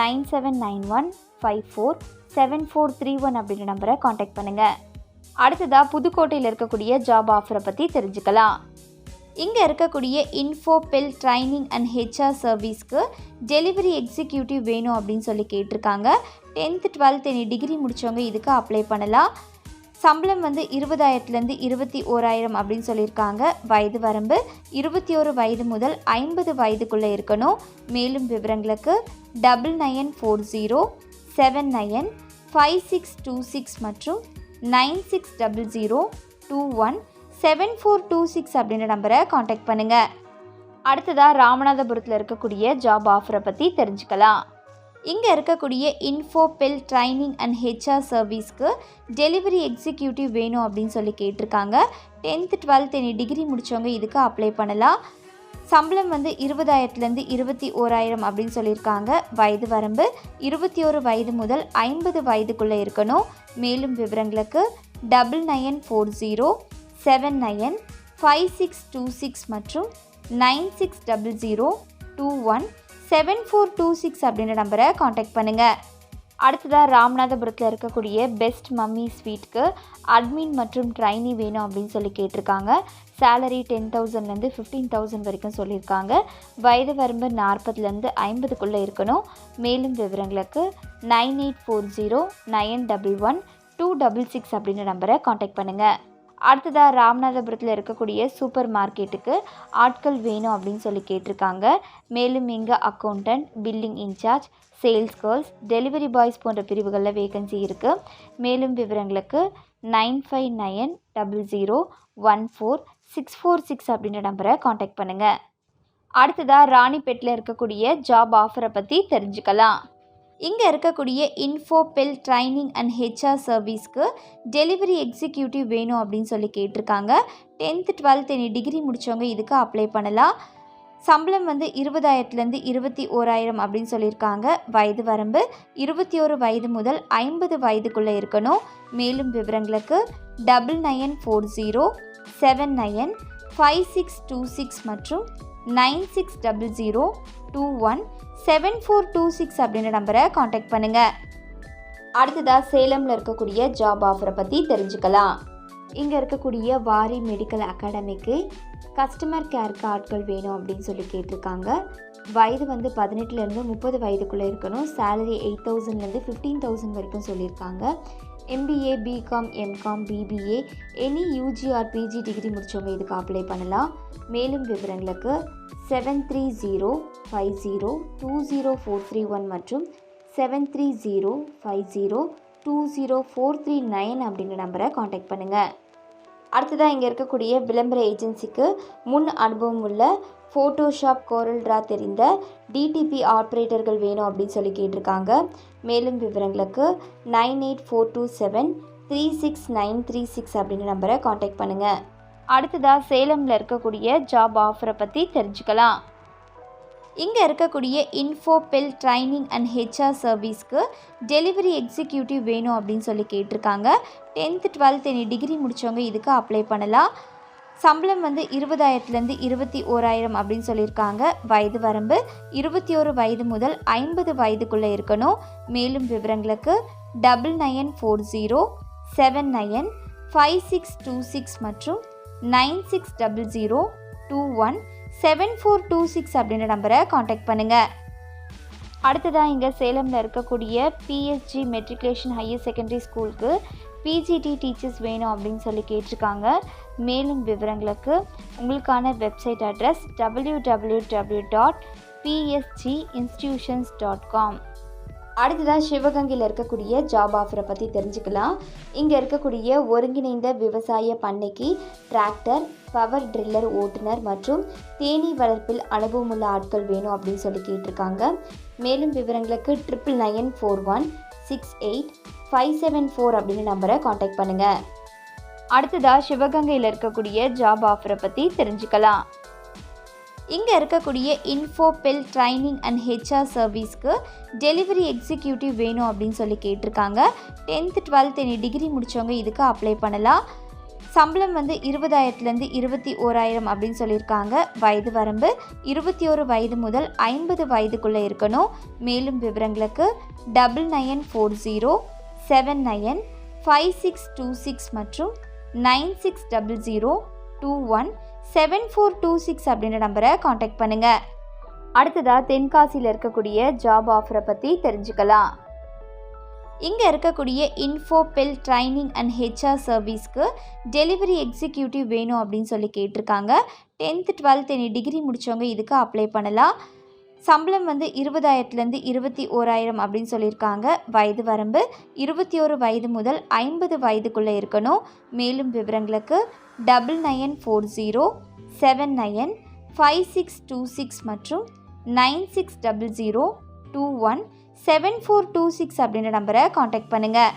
Speaker 1: 9791547431 அப்படின்ற நம்பரை காண்டாக்ட் பண்ணுங்கள். அடுத்ததாக புதுக்கோட்டையில் இருக்கக்கூடிய ஜாப் ஆஃபரை பற்றி தெரிஞ்சுக்கலாம். இங்கே இருக்கக்கூடிய இன்ஃபோபெல் ட்ரைனிங் அண்ட் ஹெச்ஆர் சர்வீஸ்க்கு டெலிவரி எக்ஸிக்யூட்டிவ் வேணும் அப்படின்னு சொல்லி கேட்டிருக்காங்க. 10th 12th எனி டிகிரி முடித்தவங்க இதுக்கு அப்ளை பண்ணலாம். சம்பளம் வந்து 20000லேருந்து 21000 அப்படின்னு சொல்லியிருக்காங்க. வயது வரம்பு 21 வயது முதல் 50 வயதுக்குள்ளே இருக்கணும். மேலும் விவரங்களுக்கு 9940795626 மற்றும் 9600217426 அப்படின்ற நம்பரை காண்டாக்ட் பண்ணுங்கள். அடுத்ததாக ராமநாதபுரத்தில் இருக்கக்கூடிய ஜாப் ஆஃபரை பற்றி தெரிஞ்சுக்கலாம். இங்கே இருக்கக்கூடிய இன்ஃபோபெல் ட்ரைனிங் அண்ட் ஹெச்ஆர் சர்வீஸ்க்கு டெலிவரி எக்ஸிக்யூட்டிவ் வேணும் அப்படின்னு சொல்லி கேட்டிருக்காங்க. 10th 12th எனி டிகிரி முடித்தவங்க இதுக்கு அப்ளை பண்ணலாம். சம்பளம் வந்து 20000லேருந்து 21000 அப்படின்னு சொல்லியிருக்காங்க. வயது வரம்பு 21 வயது முதல் 50 வயதுக்குள்ளே இருக்கணும். மேலும் விவரங்களுக்கு 9940795626 மற்றும் 9600217426 அப்படின்ற நம்பரை காண்டாக்ட் பண்ணுங்கள். அடுத்ததாக ராமநாதபுரத்தில் இருக்கக்கூடிய பெஸ்ட் மம்மி ஸ்வீட்க்கு அட்மின் மற்றும் ட்ரைனி வேணும் அப்படின்னு சொல்லி கேட்டிருக்காங்க. சேலரி 10,000லேருந்து 15,000 வரைக்கும் சொல்லியிருக்காங்க. வயது வரம்பு 40லேருந்து 50க்குள்ளே இருக்கணும். மேலும் விவரங்களுக்கு 9840911266 அப்படின்ற நம்பரை காண்டாக்ட் பண்ணுங்கள். அடுத்ததாக ராமநாதபுரத்தில் இருக்கக்கூடிய சூப்பர் மார்க்கெட்டுக்கு ஆட்கள் வேணும் அப்படின்னு சொல்லி கேட்டிருக்காங்க. மேலும் இங்கே accountant, billing in charge, sales girls, delivery boys போன்ற பிரிவுகளில் வேகன்சி இருக்குது. மேலும் விவரங்களுக்கு 9590014646 அப்படின்ற நம்பரை காண்டாக்ட் பண்ணுங்கள். அடுத்ததாக ராணிப்பேட்டில் இருக்கக்கூடிய ஜாப் ஆஃபரை பற்றி தெரிஞ்சுக்கலாம். இங்கே இருக்கக்கூடிய இன்ஃபோபெல் ட்ரைனிங் அண்ட் ஹெச்ஆர் சர்வீஸ்க்கு டெலிவரி எக்ஸிக்யூட்டிவ் வேணும் அப்படின்னு சொல்லி கேட்டிருக்காங்க. 10th 12th எனி டிகிரி முடித்தவங்க இதுக்கு அப்ளை பண்ணலாம். சம்பளம் 20,000லேருந்து 21,000 அப்படின்னு சொல்லியிருக்காங்க. வயது வரம்பு 21 வயது முதல் 50 வயதுக்குள்ளே இருக்கணும். மேலும் விவரங்களுக்கு 9940795626 மற்றும் 9600217426 அப்படின்ற நம்பரை காண்டாக்ட் பண்ணுங்கள். அடுத்ததாக சேலமில் இருக்கக்கூடிய ஜாப் ஆஃபரை பற்றி தெரிஞ்சுக்கலாம். இங்கே இருக்கக்கூடிய வாரி மெடிக்கல் அகாடமிக்கு கஸ்டமர் கேருக்கு ஆட்கள் வேணும் அப்படின்னு சொல்லி கேட்டிருக்காங்க. வயது 18லேருந்து 30 வயதுக்குள்ளே இருக்கணும். சேலரி 8,000லேருந்து 15,000 வரைக்கும் சொல்லியிருக்காங்க. MBA, BCom, MCom, BBA any UG or PG degree முடித்தவங்க இதுக்கு அப்ளை பண்ணலாம். மேலும் விவரங்களுக்கு 7305020431 மற்றும் 7305020439 அப்படின்ற நம்பரை காண்டாக்ட் பண்ணுங்கள். அடுத்ததாக இங்கே இருக்கக்கூடிய விளம்பர ஏஜென்சிக்கு முன் அனுபவம் உள்ள ஃபோட்டோஷாப், கோரல் ட்ரா தெரிந்த DTP ஆப்ரேட்டர்கள் வேணும் அப்படின்னு சொல்லி கேட்டிருக்காங்க. மேலும் விவரங்களுக்கு 9842736936 அப்படின்ற நம்பரை காண்டாக்ட் பண்ணுங்கள். அடுத்ததாக சேலமில் இருக்கக்கூடிய ஜாப் ஆஃபரை பற்றி தெரிஞ்சுக்கலாம். இங்கே இருக்கக்கூடிய இன்ஃபோபெல் ட்ரைனிங் அண்ட் ஹெச்ஆர் சர்வீஸ்க்கு டெலிவரி எக்ஸிக்யூட்டிவ் வேணும் அப்படின்னு சொல்லி கேட்டிருக்காங்க. 10th 12th எனி டிகிரி முடித்தவங்க இதுக்கு அப்ளை பண்ணலாம். சம்பளம் 20,000லேருந்து 21,000 அப்படின்னு சொல்லியிருக்காங்க. வயது வரம்பு 21 வயது முதல் 50 வயதுக்குள்ளே இருக்கணும். மேலும் விவரங்களுக்கு 9940795626 மற்றும் 9600217426 அப்படின்ற நம்பரை காண்டாக்ட் பண்ணுங்கள். அடுத்ததாக இங்கே சேலமில் இருக்கக்கூடிய PSG மெட்ரிகுலேஷன் ஹையர் செகண்டரி ஸ்கூலுக்கு PGT டீச்சர்ஸ் வேணும் அப்படின்னு சொல்லி கேட்டிருக்காங்க. மேலும் விவரங்களுக்கு உங்களுக்கான வெப்சைட் அட்ரஸ் www.psginstitutions.com. அடுத்ததாக சிவகங்கையில் இருக்கக்கூடிய ஜாப் ஆஃபரை பற்றி தெரிஞ்சுக்கலாம். இங்கே இருக்கக்கூடிய ஒருங்கிணைந்த விவசாய பண்ணைக்கு டிராக்டர், பவர் ட்ரில்லர் ஓட்டுநர் மற்றும் தேனீ வளர்ப்பில் அனுபவமுள்ள ஆட்கள் வேணும் அப்படின்னு சொல்லி கேட்டிருக்காங்க. மேலும் விவரங்களுக்கு 9991685574 அப்படின்னு நம்பரை காண்டாக்ட் பண்ணுங்கள். அடுத்ததாக சிவகங்கையில் இருக்கக்கூடிய ஜாப் ஆஃபரை பற்றி தெரிஞ்சுக்கலாம். இங்கே இருக்கக்கூடிய இன்ஃபோபெல் ட்ரைனிங் அண்ட் ஹெச்ஆர் சர்வீஸ்க்கு டெலிவரி எக்ஸிக்யூட்டிவ் வேணும் அப்படின்னு சொல்லி கேட்டிருக்காங்க. 10th 12th எனி டிகிரி முடித்தவங்க இதுக்கு அப்ளை பண்ணலாம். சம்பளம் 20,000லேருந்து 21,000 அப்படின்னு சொல்லியிருக்காங்க. வயது வரம்பு 21 வயது முதல் 50 வயதுக்குள்ளே இருக்கணும். மேலும் விவரங்களுக்கு 9940795626 மற்றும் 9600217426 அப்படின்ற நம்பரை காண்டாக்ட் பண்ணுங்கள். அடுத்ததாக தென்காசியில் இருக்கக்கூடிய ஜாப் ஆஃபரை பற்றி தெரிஞ்சுக்கலாம். இங்கே இருக்கக்கூடிய இன்ஃபோபெல் ட்ரைனிங் அண்ட் ஹெச்ஆர் சர்வீஸ்க்கு டெலிவரி எக்ஸிக்யூட்டிவ் வேணும் அப்படின்னு சொல்லி கேட்டிருக்காங்க. 10th 12th எனி டிகிரி முடித்தவங்க இதுக்கு அப்ளை பண்ணலாம். சம்பளம் 20,000லேருந்து 21,000 அப்படின்னு சொல்லியிருக்காங்க. வயது வரம்பு 21 வயது முதல் 50 வயதுக்குள்ளே இருக்கணும். மேலும் விவரங்களுக்கு 9940795626 மற்றும் 9600217426 அப்படின்ற நம்பரை காண்டாக்ட் பண்ணுங்கள்.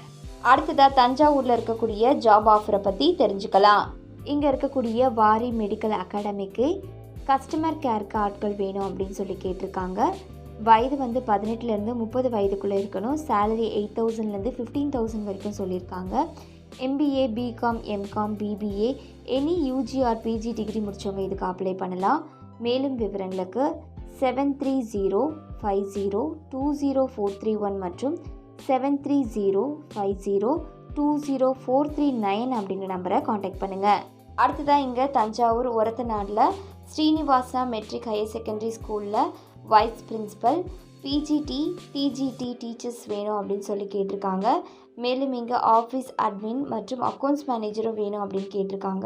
Speaker 1: அடுத்ததாக தஞ்சாவூரில் இருக்கக்கூடிய ஜாப் ஆஃபரை பற்றி தெரிஞ்சுக்கலாம். இங்கே இருக்கக்கூடிய வாரி மெடிக்கல் அகாடமிக்கு கஸ்டமர் கேருக்கு ஆட்கள் வேணும் அப்படின்னு சொல்லி கேட்டிருக்காங்க. வயது 18லேருந்து 30 வயதுக்குள்ளே இருக்கணும். சேலரி 8,000லேருந்து 15,000 வரைக்கும் சொல்லியிருக்காங்க. MBA, BCom, MCom, BBA any UG or PG degree முடித்தவங்க இதுக்கு அப்ளை பண்ணலாம். மேலும் விவரங்களுக்கு 7305020431 மற்றும்
Speaker 2: 7305020439 அப்படின்ற நம்பரை காண்டாக்ட் பண்ணுங்கள். அடுத்ததாக இங்கே தஞ்சாவூர் ஒரத்தநாடில் ஸ்ரீனிவாசா மெட்ரிக் ஹையர் செகண்டரி ஸ்கூலில் vice principal PGT TGT teachers வேணும் அப்படின்னு சொல்லி கேட்டிருக்காங்க. மேலும் இங்கே ஆஃபீஸ் அட்மின் மற்றும் அக்கௌண்ட்ஸ் மேனேஜரும் வேணும் அப்படின்னு கேட்டிருக்காங்க.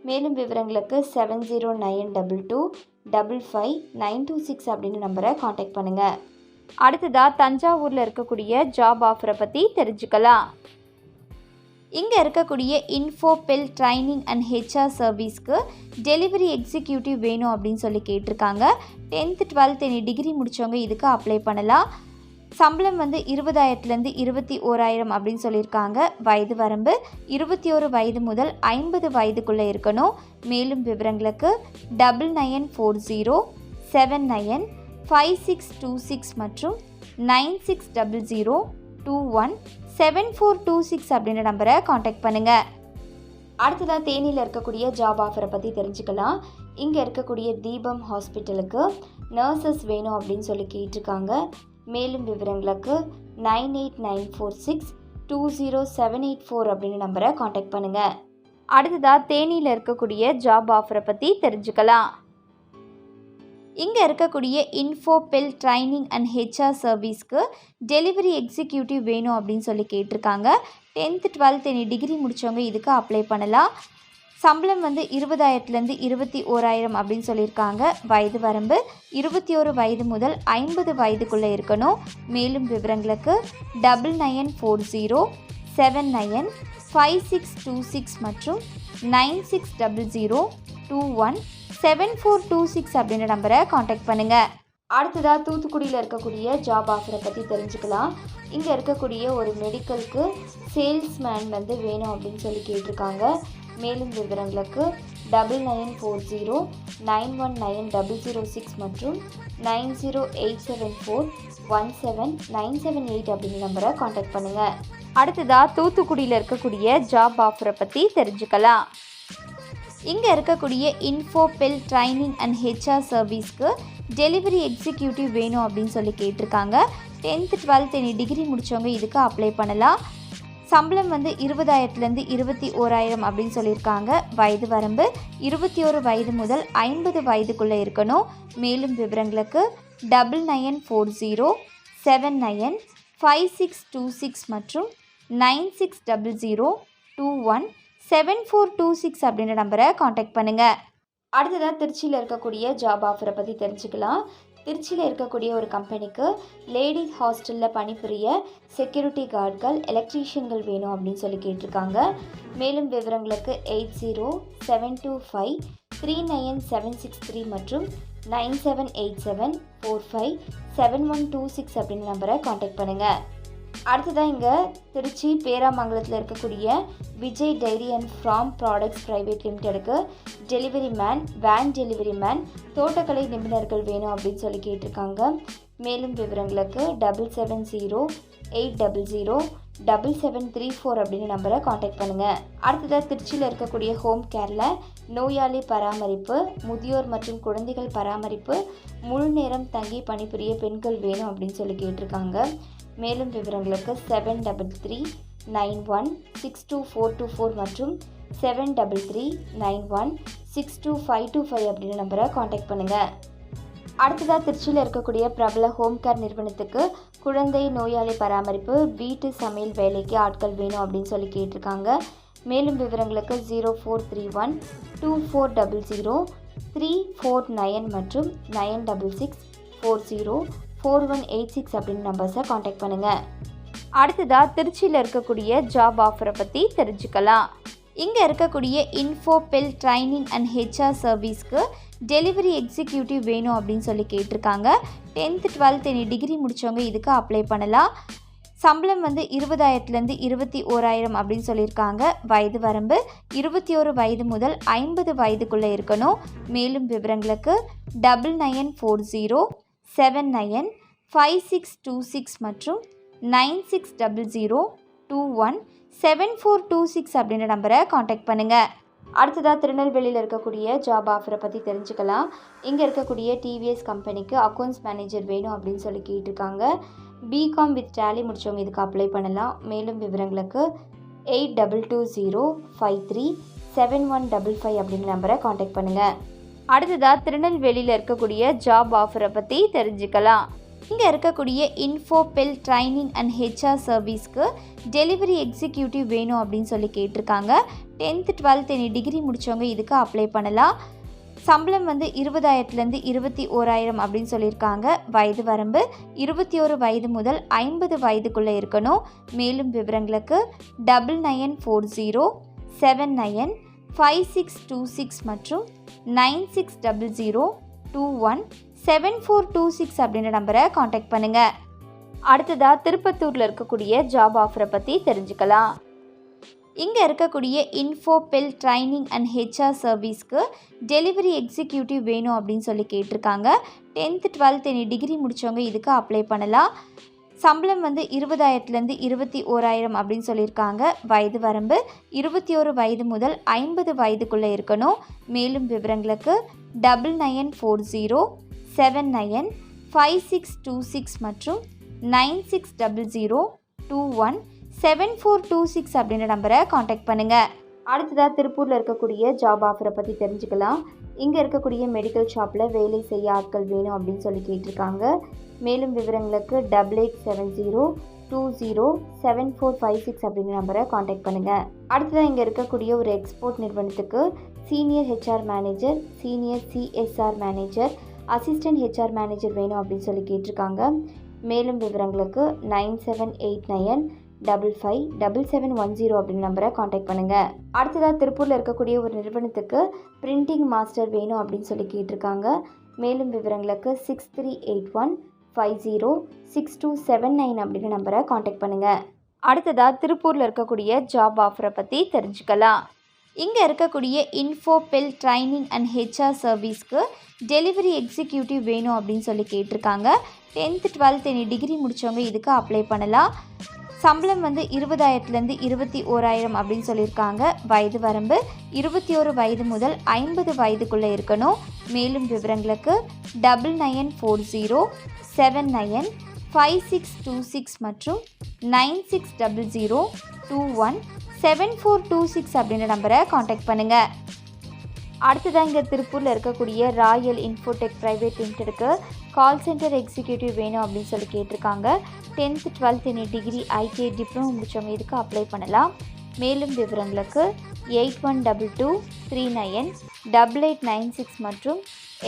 Speaker 2: மேலும் விவரங்களுக்கு 7092255926 அப்படின்னு நம்பரை காண்டாக்ட் பண்ணுங்கள். அடுத்ததாக தஞ்சாவூரில் இருக்கக்கூடிய ஜாப் ஆஃபரை பற்றி தெரிஞ்சுக்கலாம். இங்கே இருக்கக்கூடிய இன்ஃபோபெல் ட்ரைனிங் அண்ட் ஹெச்ஆர் சர்வீஸ்க்கு டெலிவரி எக்ஸிக்யூட்டிவ் வேணும் அப்படின்னு சொல்லி கேட்டிருக்காங்க. 10th 12th எனி டிகிரி முடித்தவங்க இதுக்கு அப்ளை பண்ணலாம். சம்பளம் 20,000லேருந்து 21,000 அப்படின்னு சொல்லியிருக்காங்க. வயது வரம்பு 21 வயது முதல் 50 வயதுக்குள்ளே இருக்கணும். மேலும் விவரங்களுக்கு 9940795626 மற்றும் 9600217426 அப்படின்ற நம்பரை காண்டாக்ட் பண்ணுங்கள். அடுத்ததாக தேனியில் இருக்கக்கூடிய ஜாப் ஆஃபரை பற்றி தெரிஞ்சுக்கலாம். இங்கே இருக்கக்கூடிய தீபம் ஹாஸ்பிட்டலுக்கு நர்சஸ் வேணும் அப்படின்னு சொல்லி கேட்டிருக்காங்க. மேலும் விவரங்களுக்கு 9894620784 அப்படின்னு நம்பரை காண்டாக்ட் பண்ணுங்கள். அடுத்ததாக தேனியில் இருக்கக்கூடிய ஜாப் ஆஃபரை பற்றி தெரிஞ்சுக்கலாம். இங்கே இருக்கக்கூடிய இன்ஃபோபெல் ட்ரைனிங் அண்ட் ஹெச்ஆர் சர்வீஸ்க்கு டெலிவரி எக்ஸிக்யூட்டிவ் வேணும் அப்படின்னு சொல்லி கேட்டிருக்காங்க. 10th 12th எனி டிகிரி முடித்தவங்க இதுக்கு அப்ளை பண்ணலாம். சம்பளம் 20,000லேருந்து 21,000 அப்படின்னு சொல்லியிருக்காங்க. வயது வரம்பு 21 வயது முதல் 50 வயதுக்குள்ளே இருக்கணும். மேலும் விவரங்களுக்கு 9940795626 மற்றும் 9600217426 அப்படின்ற நம்பரை காண்டாக்ட் பண்ணுங்கள். அடுத்ததாக தூத்துக்குடியில் இருக்கக்கூடிய ஜாப் ஆஃபரை பற்றி தெரிஞ்சுக்கலாம். இங்கே இருக்கக்கூடிய ஒரு மெடிக்கலுக்கு சேல்ஸ்மேன் வேணும் அப்படின்னு சொல்லி கேட்டிருக்காங்க. மேலும் விவரங்களுக்கு 9940919006 மற்றும் 9087417978 அப்படின்ற நம்பரை காண்டாக்ட் பண்ணுங்கள். அடுத்ததாக தூத்துக்குடியில் இருக்கக்கூடிய ஜாப் ஆஃபரை பற்றி தெரிஞ்சுக்கலாம். இங்கே இருக்கக்கூடிய இன்ஃபோபெல் ட்ரைனிங் அண்ட் ஹெச்ஆர் சர்வீஸ்க்கு டெலிவரி எக்ஸிக்யூட்டிவ் வேணும் அப்படின்னு சொல்லி கேட்டிருக்காங்க. 10th 12th எனி டிகிரி முடித்தவங்க இதுக்கு அப்ளை பண்ணலாம். சம்பளம் 20,000லேருந்து 21,000 அப்படின்னு சொல்லியிருக்காங்க. வயது வரம்பு 21 வயது முதல் 50 வயதுக்குள்ளே இருக்கணும். மேலும் விவரங்களுக்கு 9940795626 மற்றும் 9600217426 அப்படின்ற நம்பரை காண்டாக்ட் பண்ணுங்கள். அடுத்ததாக திருச்சியில் இருக்கக்கூடிய ஜாப் ஆஃபரை பற்றி தெரிஞ்சுக்கலாம். திருச்சியில் இருக்கக்கூடிய ஒரு கம்பெனிக்கு லேடிஸ் ஹாஸ்டலில் பணிபுரிய செக்யூரிட்டி கார்டுகள் எலக்ட்ரீஷியன்கள் வேணும் அப்படின்னு சொல்லி கேட்டிருக்காங்க. மேலும் விவரங்களுக்கு 8072539763 மற்றும் 9787457126 அப்படின்ற நம்பரை காண்டாக்ட் பண்ணுங்கள். அடுத்ததாக இங்கே திருச்சி பேராமங்கலத்தில் இருக்கக்கூடிய Vijay Dairy and Farm Products Private லிமிடெடுக்கு delivery man, van delivery man, தோட்டக்கலை நிபுணர்கள் வேணும் அப்படின்னு சொல்லி கேட்டிருக்காங்க. மேலும் விவரங்களுக்கு 7708007734 அப்படின்னு நம்பரை காண்டாக்ட் பண்ணுங்கள். அடுத்ததாக திருச்சியில் இருக்கக்கூடிய ஹோம் கேரில் நோயாளி பராமரிப்பு, முதியோர் மற்றும் குழந்தைகள் பராமரிப்பு, முழு நேரம் தங்கி பணிபுரிய பெண்கள் வேணும் அப்படின்னு சொல்லி கேட்டிருக்காங்க. மேலும் விவரங்களுக்கு 7339162424 மற்றும் 7339162525 அப்படின்ற நம்பரை காண்டாக்ட் பண்ணுங்கள். அடுத்ததாக திருச்சியில் இருக்கக்கூடிய பிரபல ஹோம் கேர் நிறுவனத்துக்கு குழந்தை நோயாளி பராமரிப்பு, வீட்டு சமையல் வேலைக்கு ஆட்கள் வேணும் அப்படின்னு சொல்லி கேட்டிருக்காங்க. மேலும் விவரங்களுக்கு 043124003449 மற்றும் 9664044186 அப்படின்னு நம்பர்ஸை காண்டாக்ட் பண்ணுங்கள். அடுத்ததாக திருச்சியில் இருக்கக்கூடிய ஜாப் ஆஃபரை பற்றி தெரிஞ்சுக்கலாம். இங்கே இருக்கக்கூடிய இன்ஃபோபெல் ட்ரைனிங் அண்ட் ஹெச்ஆர் சர்வீஸ்க்கு டெலிவரி எக்ஸிக்யூட்டிவ் வேணும் அப்படின்னு சொல்லி கேட்டிருக்காங்க. 10th 12th எனி டிகிரி முடித்தவங்க இதுக்கு அப்ளை பண்ணலாம். சம்பளம் 20,000லேருந்து 21,000 அப்படின்னு சொல்லியிருக்காங்க. வயது வரம்பு 21 வயது முதல் 50 வயதுக்குள்ளே இருக்கணும். மேலும் விவரங்களுக்கு 9940795626 மற்றும் 9600217426 அப்படின்ற நம்பரை காண்டாக்ட் பண்ணுங்கள். அடுத்ததாக திருநெல்வேலியில் இருக்கக்கூடிய ஜாப் ஆஃபரை பற்றி தெரிஞ்சுக்கலாம். இங்கே இருக்கக்கூடிய டிவிஎஸ் கம்பெனிக்கு அக்கௌண்ட்ஸ் மேனேஜர் வேணும் அப்படின்னு சொல்லி கேட்டிருக்காங்க. பிகாம் வித் டேலி முடித்தவங்க இதுக்கு அப்ளை பண்ணலாம். மேலும் விவரங்களுக்கு 8220537155 அப்படிங்கிற நம்பரை காண்டாக்ட் பண்ணுங்கள். அடுத்ததாக திருநெல்வேலியில் இருக்கக்கூடிய ஜாப் ஆஃபரை பற்றி தெரிஞ்சுக்கலாம். இங்கே இருக்கக்கூடிய இன்ஃபோபெல் ட்ரைனிங் அண்ட் ஹெச்ஆர் சர்வீஸ்க்கு டெலிவரி எக்ஸிக்யூட்டிவ் வேணும் அப்படின்னு சொல்லி கேட்டிருக்காங்க. 10th 12th எனி டிகிரி முடித்தவங்க இதுக்கு அப்ளை பண்ணலாம். சம்பளம் 20,000லேருந்து 21,000 அப்படின்னு சொல்லியிருக்காங்க. வயது வரம்பு 21 வயது முதல் 50 வயதுக்குள்ளே இருக்கணும். மேலும் விவரங்களுக்கு 9940795626 மற்றும் 9600217426 அப்படின்ற நம்பரை காண்டாக்ட் பண்ணுங்கள். அடுத்ததாக திருப்பத்தூரில் இருக்கக்கூடிய ஜாப் ஆஃபரை பற்றி தெரிஞ்சுக்கலாம். இங்கே இருக்கக்கூடிய இன்ஃபோபெல் ட்ரைனிங் அண்ட் ஹெச்ஆர் சர்வீஸ்க்கு டெலிவரி எக்ஸிக்யூட்டிவ் வேணும் அப்படின்னு சொல்லி கேட்டிருக்காங்க. 10th 12th எனி டிகிரி முடித்தவங்க இதுக்கு அப்ளை பண்ணலாம். சம்பளம் 20,000லேருந்து 21,000 அப்படின்னு சொல்லியிருக்காங்க. வயது வரம்பு 21 வயது முதல் 50 வயதுக்குள்ளே இருக்கணும். மேலும் விவரங்களுக்கு 9940795626 மற்றும் 9600217426 அப்படின்ற நம்பரை காண்டாக்ட் பண்ணுங்கள். அடுத்ததாக திருப்பூரில் இருக்கக்கூடிய ஜாப் ஆஃபரை பற்றி தெரிஞ்சுக்கலாம். இங்கே இருக்கக்கூடிய மெடிக்கல் ஷாப்பில் வேலை செய்ய ஆட்கள் வேணும் அப்படின்னு சொல்லி கேட்டிருக்காங்க. மேலும் விவரங்களுக்கு 8870207456 அப்படின்ற நம்பரை காண்டாக்ட் பண்ணுங்கள். அடுத்ததாக இங்கே இருக்கக்கூடிய ஒரு எக்ஸ்போர்ட் நிறுவனத்துக்கு senior HR manager, senior CSR manager, assistant HR manager வேணும் அப்படின்னு சொல்லி கேட்டிருக்காங்க. மேலும் விவரங்களுக்கு 9789557710 அப்படின்ற நம்பரை காண்டாக்ட் பண்ணுங்கள். அடுத்ததாக திருப்பூரில் இருக்கக்கூடிய ஒரு நிறுவனத்துக்கு பிரிண்டிங் மாஸ்டர் வேணும் அப்படின்னு சொல்லி கேட்டிருக்காங்க. மேலும் விவரங்களுக்கு 6381506279 அப்படின்ற நம்பரை காண்டாக்ட் பண்ணுங்கள். அடுத்ததாக திருப்பூரில் இருக்கக்கூடிய ஜாப் ஆஃபரை பற்றி தெரிஞ்சுக்கலாம். இங்கே இருக்கக்கூடிய இன்ஃபோபெல் ட்ரைனிங் அண்ட் ஹெச்ஆர் சர்வீஸ்க்கு டெலிவரி எக்ஸிக்யூட்டிவ் வேணும் அப்படின்னு சொல்லி கேட்டிருக்காங்க. 10th 12th எனி டிகிரி முடித்தவங்க இதுக்கு அப்ளை பண்ணலாம். சம்பளம் 20,000லேருந்து 21,000 அப்படின்னு சொல்லியிருக்காங்க. வயது வரம்பு 21 வயது முதல் 50 வயதுக்குள்ளே இருக்கணும். மேலும் விவரங்களுக்கு 9940795626 மற்றும் 9600217426 அப்படின்ற நம்பரை காண்டாக்ட் பண்ணுங்கள். அடுத்ததாக இங்கே திருப்பூரில் இருக்கக்கூடிய Royal Infotech private லிமிடெடுக்கு call centre executive வேணும் அப்படின்னு சொல்லி கேட்டிருக்காங்க. 10th 12th any degree ITI diploma முடித்தவங்க இதுக்கு அப்ளை பண்ணலாம். மேலும் விவரங்களுக்கு 8122398896 மற்றும்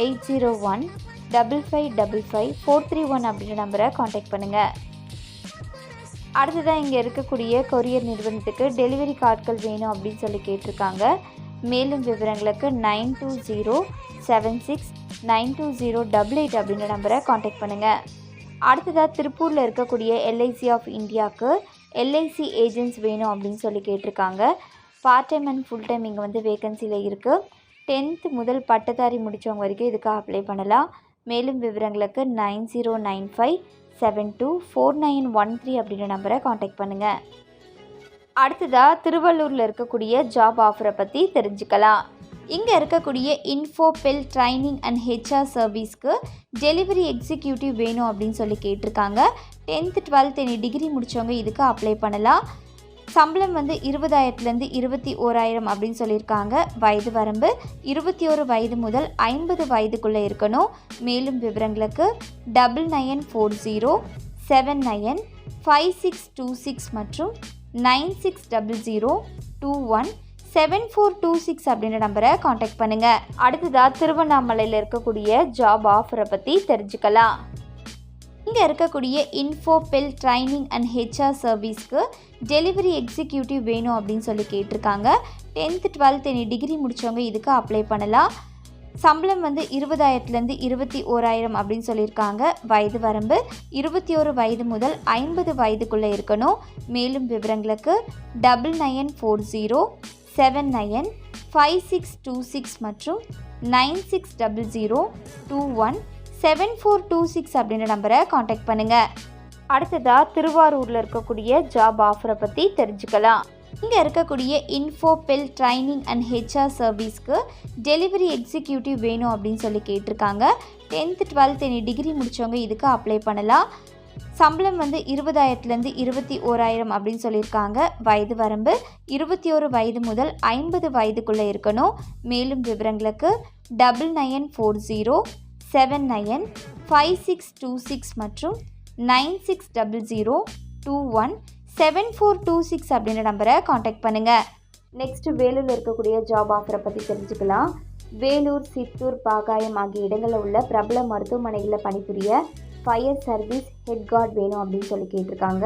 Speaker 2: 8015555431 அப்படின்ற நம்பரை காண்டாக்ட் பண்ணுங்கள். அடுத்ததாக இங்கே இருக்கக்கூடிய கொரியர் நிறுவனத்துக்கு டெலிவரி கார்ட்கள் வேணும் அப்படின்னு சொல்லி கேட்டிருக்காங்க. மேலும் விவரங்களுக்கு 9207692088 அப்படின்ற நம்பரை காண்டாக்ட் பண்ணுங்கள். அடுத்ததாக திருப்பூரில் இருக்கக்கூடிய எல்ஐசி ஆஃப் இந்தியாவுக்கு எல்ஐசி ஏஜென்ட்ஸ் வேணும் அப்படின்னு சொல்லி கேட்டிருக்காங்க. Part time and full time இங்கே வேகன்சியில் இருக்குது. 10th முதல் பட்டதாரி முடித்தவங்க வரைக்கும் இதுக்கு அப்ளை பண்ணலாம். மேலும் விவரங்களுக்கு 9095724913 அப்படின்ற நம்பரை காண்டாக்ட் பண்ணுங்கள். அடுத்ததாக திருவள்ளூரில் இருக்கக்கூடிய ஜாப் ஆஃபரை பற்றி தெரிஞ்சுக்கலாம். இங்கே இருக்கக்கூடிய இன்ஃபோபெல் ட்ரைனிங் அண்ட் ஹெச்ஆர் சர்வீஸ்க்கு டெலிவரி எக்ஸிக்யூட்டிவ் வேணும் அப்படின்னு சொல்லி கேட்டிருக்காங்க. 10th 12th எனி டிகிரி முடித்தவங்க இதுக்கு அப்ளை பண்ணலாம். சம்பளம் 20,000லேருந்து 21,000 அப்படின்னு சொல்லியிருக்காங்க. வயது வரம்பு 21 வயது முதல் 50 வயதுக்குள்ளே இருக்கணும். மேலும் விவரங்களுக்கு 9940795626 மற்றும் 9600217426 அப்படின்ற நம்பரை காண்டாக்ட் பண்ணுங்கள். அடுத்ததாக திருவண்ணாமலையில் இருக்கக்கூடிய ஜாப் ஆஃபரை பற்றி தெரிஞ்சுக்கலாம். இங்கே இருக்கக்கூடிய இன்ஃபோபெல் ட்ரைனிங் அண்ட் ஹெச்ஆர் சர்வீஸ்க்கு டெலிவரி எக்ஸிக்யூட்டிவ் வேணும் அப்படின்னு சொல்லி கேட்டிருக்காங்க. 10th 12th எனி டிகிரி முடித்தவங்க இதுக்கு அப்ளை பண்ணலாம். சம்பளம் 20,000லேருந்து 21,000 அப்படின்னு சொல்லியிருக்காங்க. வயது வரம்பு 21 வயது முதல் 50 வயதுக்குள்ளே இருக்கணும். மேலும் விவரங்களுக்கு 9940795626 மற்றும் 9600217426 அப்படின்ற நம்பரை காண்டாக்ட் பண்ணுங்கள். அடுத்ததாக திருவாரூரில் இருக்கக்கூடிய ஜாப் ஆஃபரை பற்றி தெரிஞ்சுக்கலாம். இங்கே இருக்கக்கூடிய இன்ஃபோபெல் ட்ரைனிங் அண்ட் ஹெச்ஆர் சர்வீஸ்க்கு டெலிவரி எக்ஸிக்யூட்டிவ் வேணும் அப்படின்னு சொல்லி கேட்டிருக்காங்க. 10th 12th எனி டிகிரி முடித்தவங்க இதுக்கு அப்ளை பண்ணலாம். சம்பளம் வந்து 20,000லேருந்து 21,000 அப்படின்னு சொல்லியிருக்காங்க. வயது வரம்பு 21 வயது முதல் 50 வயதுக்குள்ளே இருக்கணும். மேலும் விவரங்களுக்கு 9940795626 மற்றும் 9600217426 அப்படின்ற நம்பரை காண்டாக்ட் பண்ணுங்கள். நெக்ஸ்ட் வேலூரில் இருக்கக்கூடிய ஜாப் ஆஃபரை பற்றி தெரிஞ்சுக்கலாம். வேலூர், சித்தூர், பாகாயம் ஆகிய இடங்களில் உள்ள பிரபல மருத்துவமனைகளில் பணிபுரிய ஃபயர் சர்வீஸ் ஹெட் கார்டு வேணும் அப்படின்னு சொல்லி கேட்டிருக்காங்க.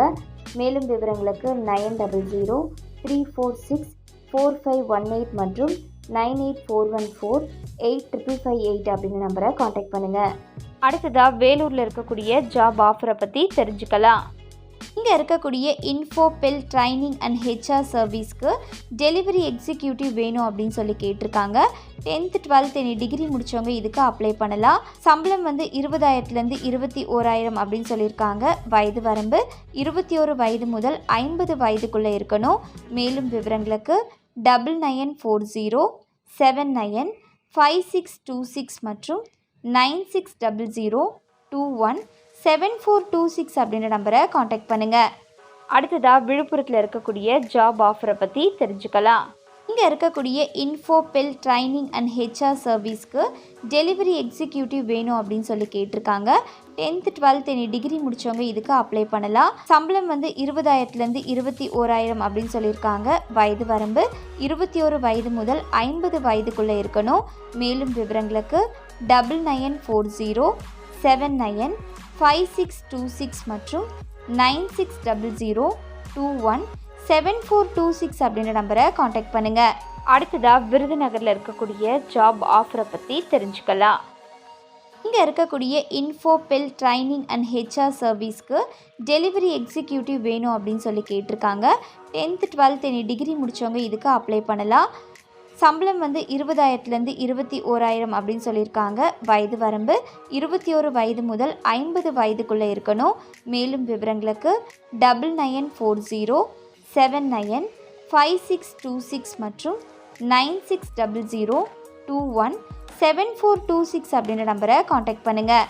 Speaker 2: மேலும் விவரங்களுக்கு 9003464518 மற்றும் 9841485558 அப்படின்ற நம்பரை காண்டாக்ட் பண்ணுங்கள். அடுத்ததாக வேலூரில் இருக்கக்கூடிய ஜாப் ஆஃபரை பற்றி தெரிஞ்சுக்கலாம். இங்கே இருக்கக்கூடிய இன்ஃபோபெல் ட்ரைனிங் அண்ட் ஹெச்ஆர் சர்வீஸ்க்கு டெலிவரி எக்ஸிக்யூட்டிவ் வேணும் அப்படின்னு சொல்லி கேட்டிருக்காங்க. 10th 12th எனி டிகிரி முடித்தவங்க இதுக்கு அப்ளை பண்ணலாம். சம்பளம் வந்து 20,000லேருந்து 21,000 அப்படின்னு சொல்லியிருக்காங்க. வயது வரம்பு 21 வயது முதல் 50 வயதுக்குள்ளே இருக்கணும். மேலும் விவரங்களுக்கு 9940795626 மற்றும் 9600217426 அப்படின்ற நம்பரை காண்டாக்ட் பண்ணுங்கள். அடுத்ததாக விழுப்புரத்தில் இருக்கக்கூடிய ஜாப் ஆஃபரை பற்றி தெரிஞ்சுக்கலாம். இங்கே இருக்கக்கூடிய இன்ஃபோபெல் ட்ரைனிங் அண்ட் ஹெச்ஆர் சர்வீஸ்க்கு டெலிவரி எக்ஸிக்யூட்டிவ் வேணும் அப்படின்னு சொல்லி கேட்டிருக்காங்க. 10th 12th எனி டிகிரி முடித்தவங்க இதுக்கு அப்ளை பண்ணலாம். சம்பளம் வந்து 20,000லேருந்து 21,000 அப்படின்னு சொல்லியிருக்காங்க. வயது வரம்பு 21 வயது முதல் 50 வயதுக்குள்ளே இருக்கணும். மேலும் விவரங்களுக்கு 9940795626 மற்றும் 9600217426 அப்படின்ற நம்பரை காண்டாக்ட் பண்ணுங்கள். அடுத்ததாக விருதுநகரில் இருக்கக்கூடிய ஜாப் ஆஃபரை பற்றி தெரிஞ்சுக்கலாம். இங்கே இருக்கக்கூடிய இன்ஃபோபெல் ட்ரைனிங் அண்ட் ஹெச்ஆர் சர்வீஸ்க்கு டெலிவரி எக்ஸிக்யூட்டிவ் வேணும் அப்படின்னு சொல்லி கேட்டிருக்காங்க. 10th 12th எனி டிகிரி முடித்தவங்க இதுக்கு அப்ளை பண்ணலாம். சம்பளம் வந்து 20,000லேருந்து 21,000 அப்படின்னு சொல்லியிருக்காங்க. வயது வரம்பு 21 வயது முதல் 50 வயதுக்குள்ளே இருக்கணும். மேலும் விவரங்களுக்கு 9940795626 மற்றும் 9600217426 அப்படின்ற நம்பரை காண்டாக்ட் பண்ணுங்கள்.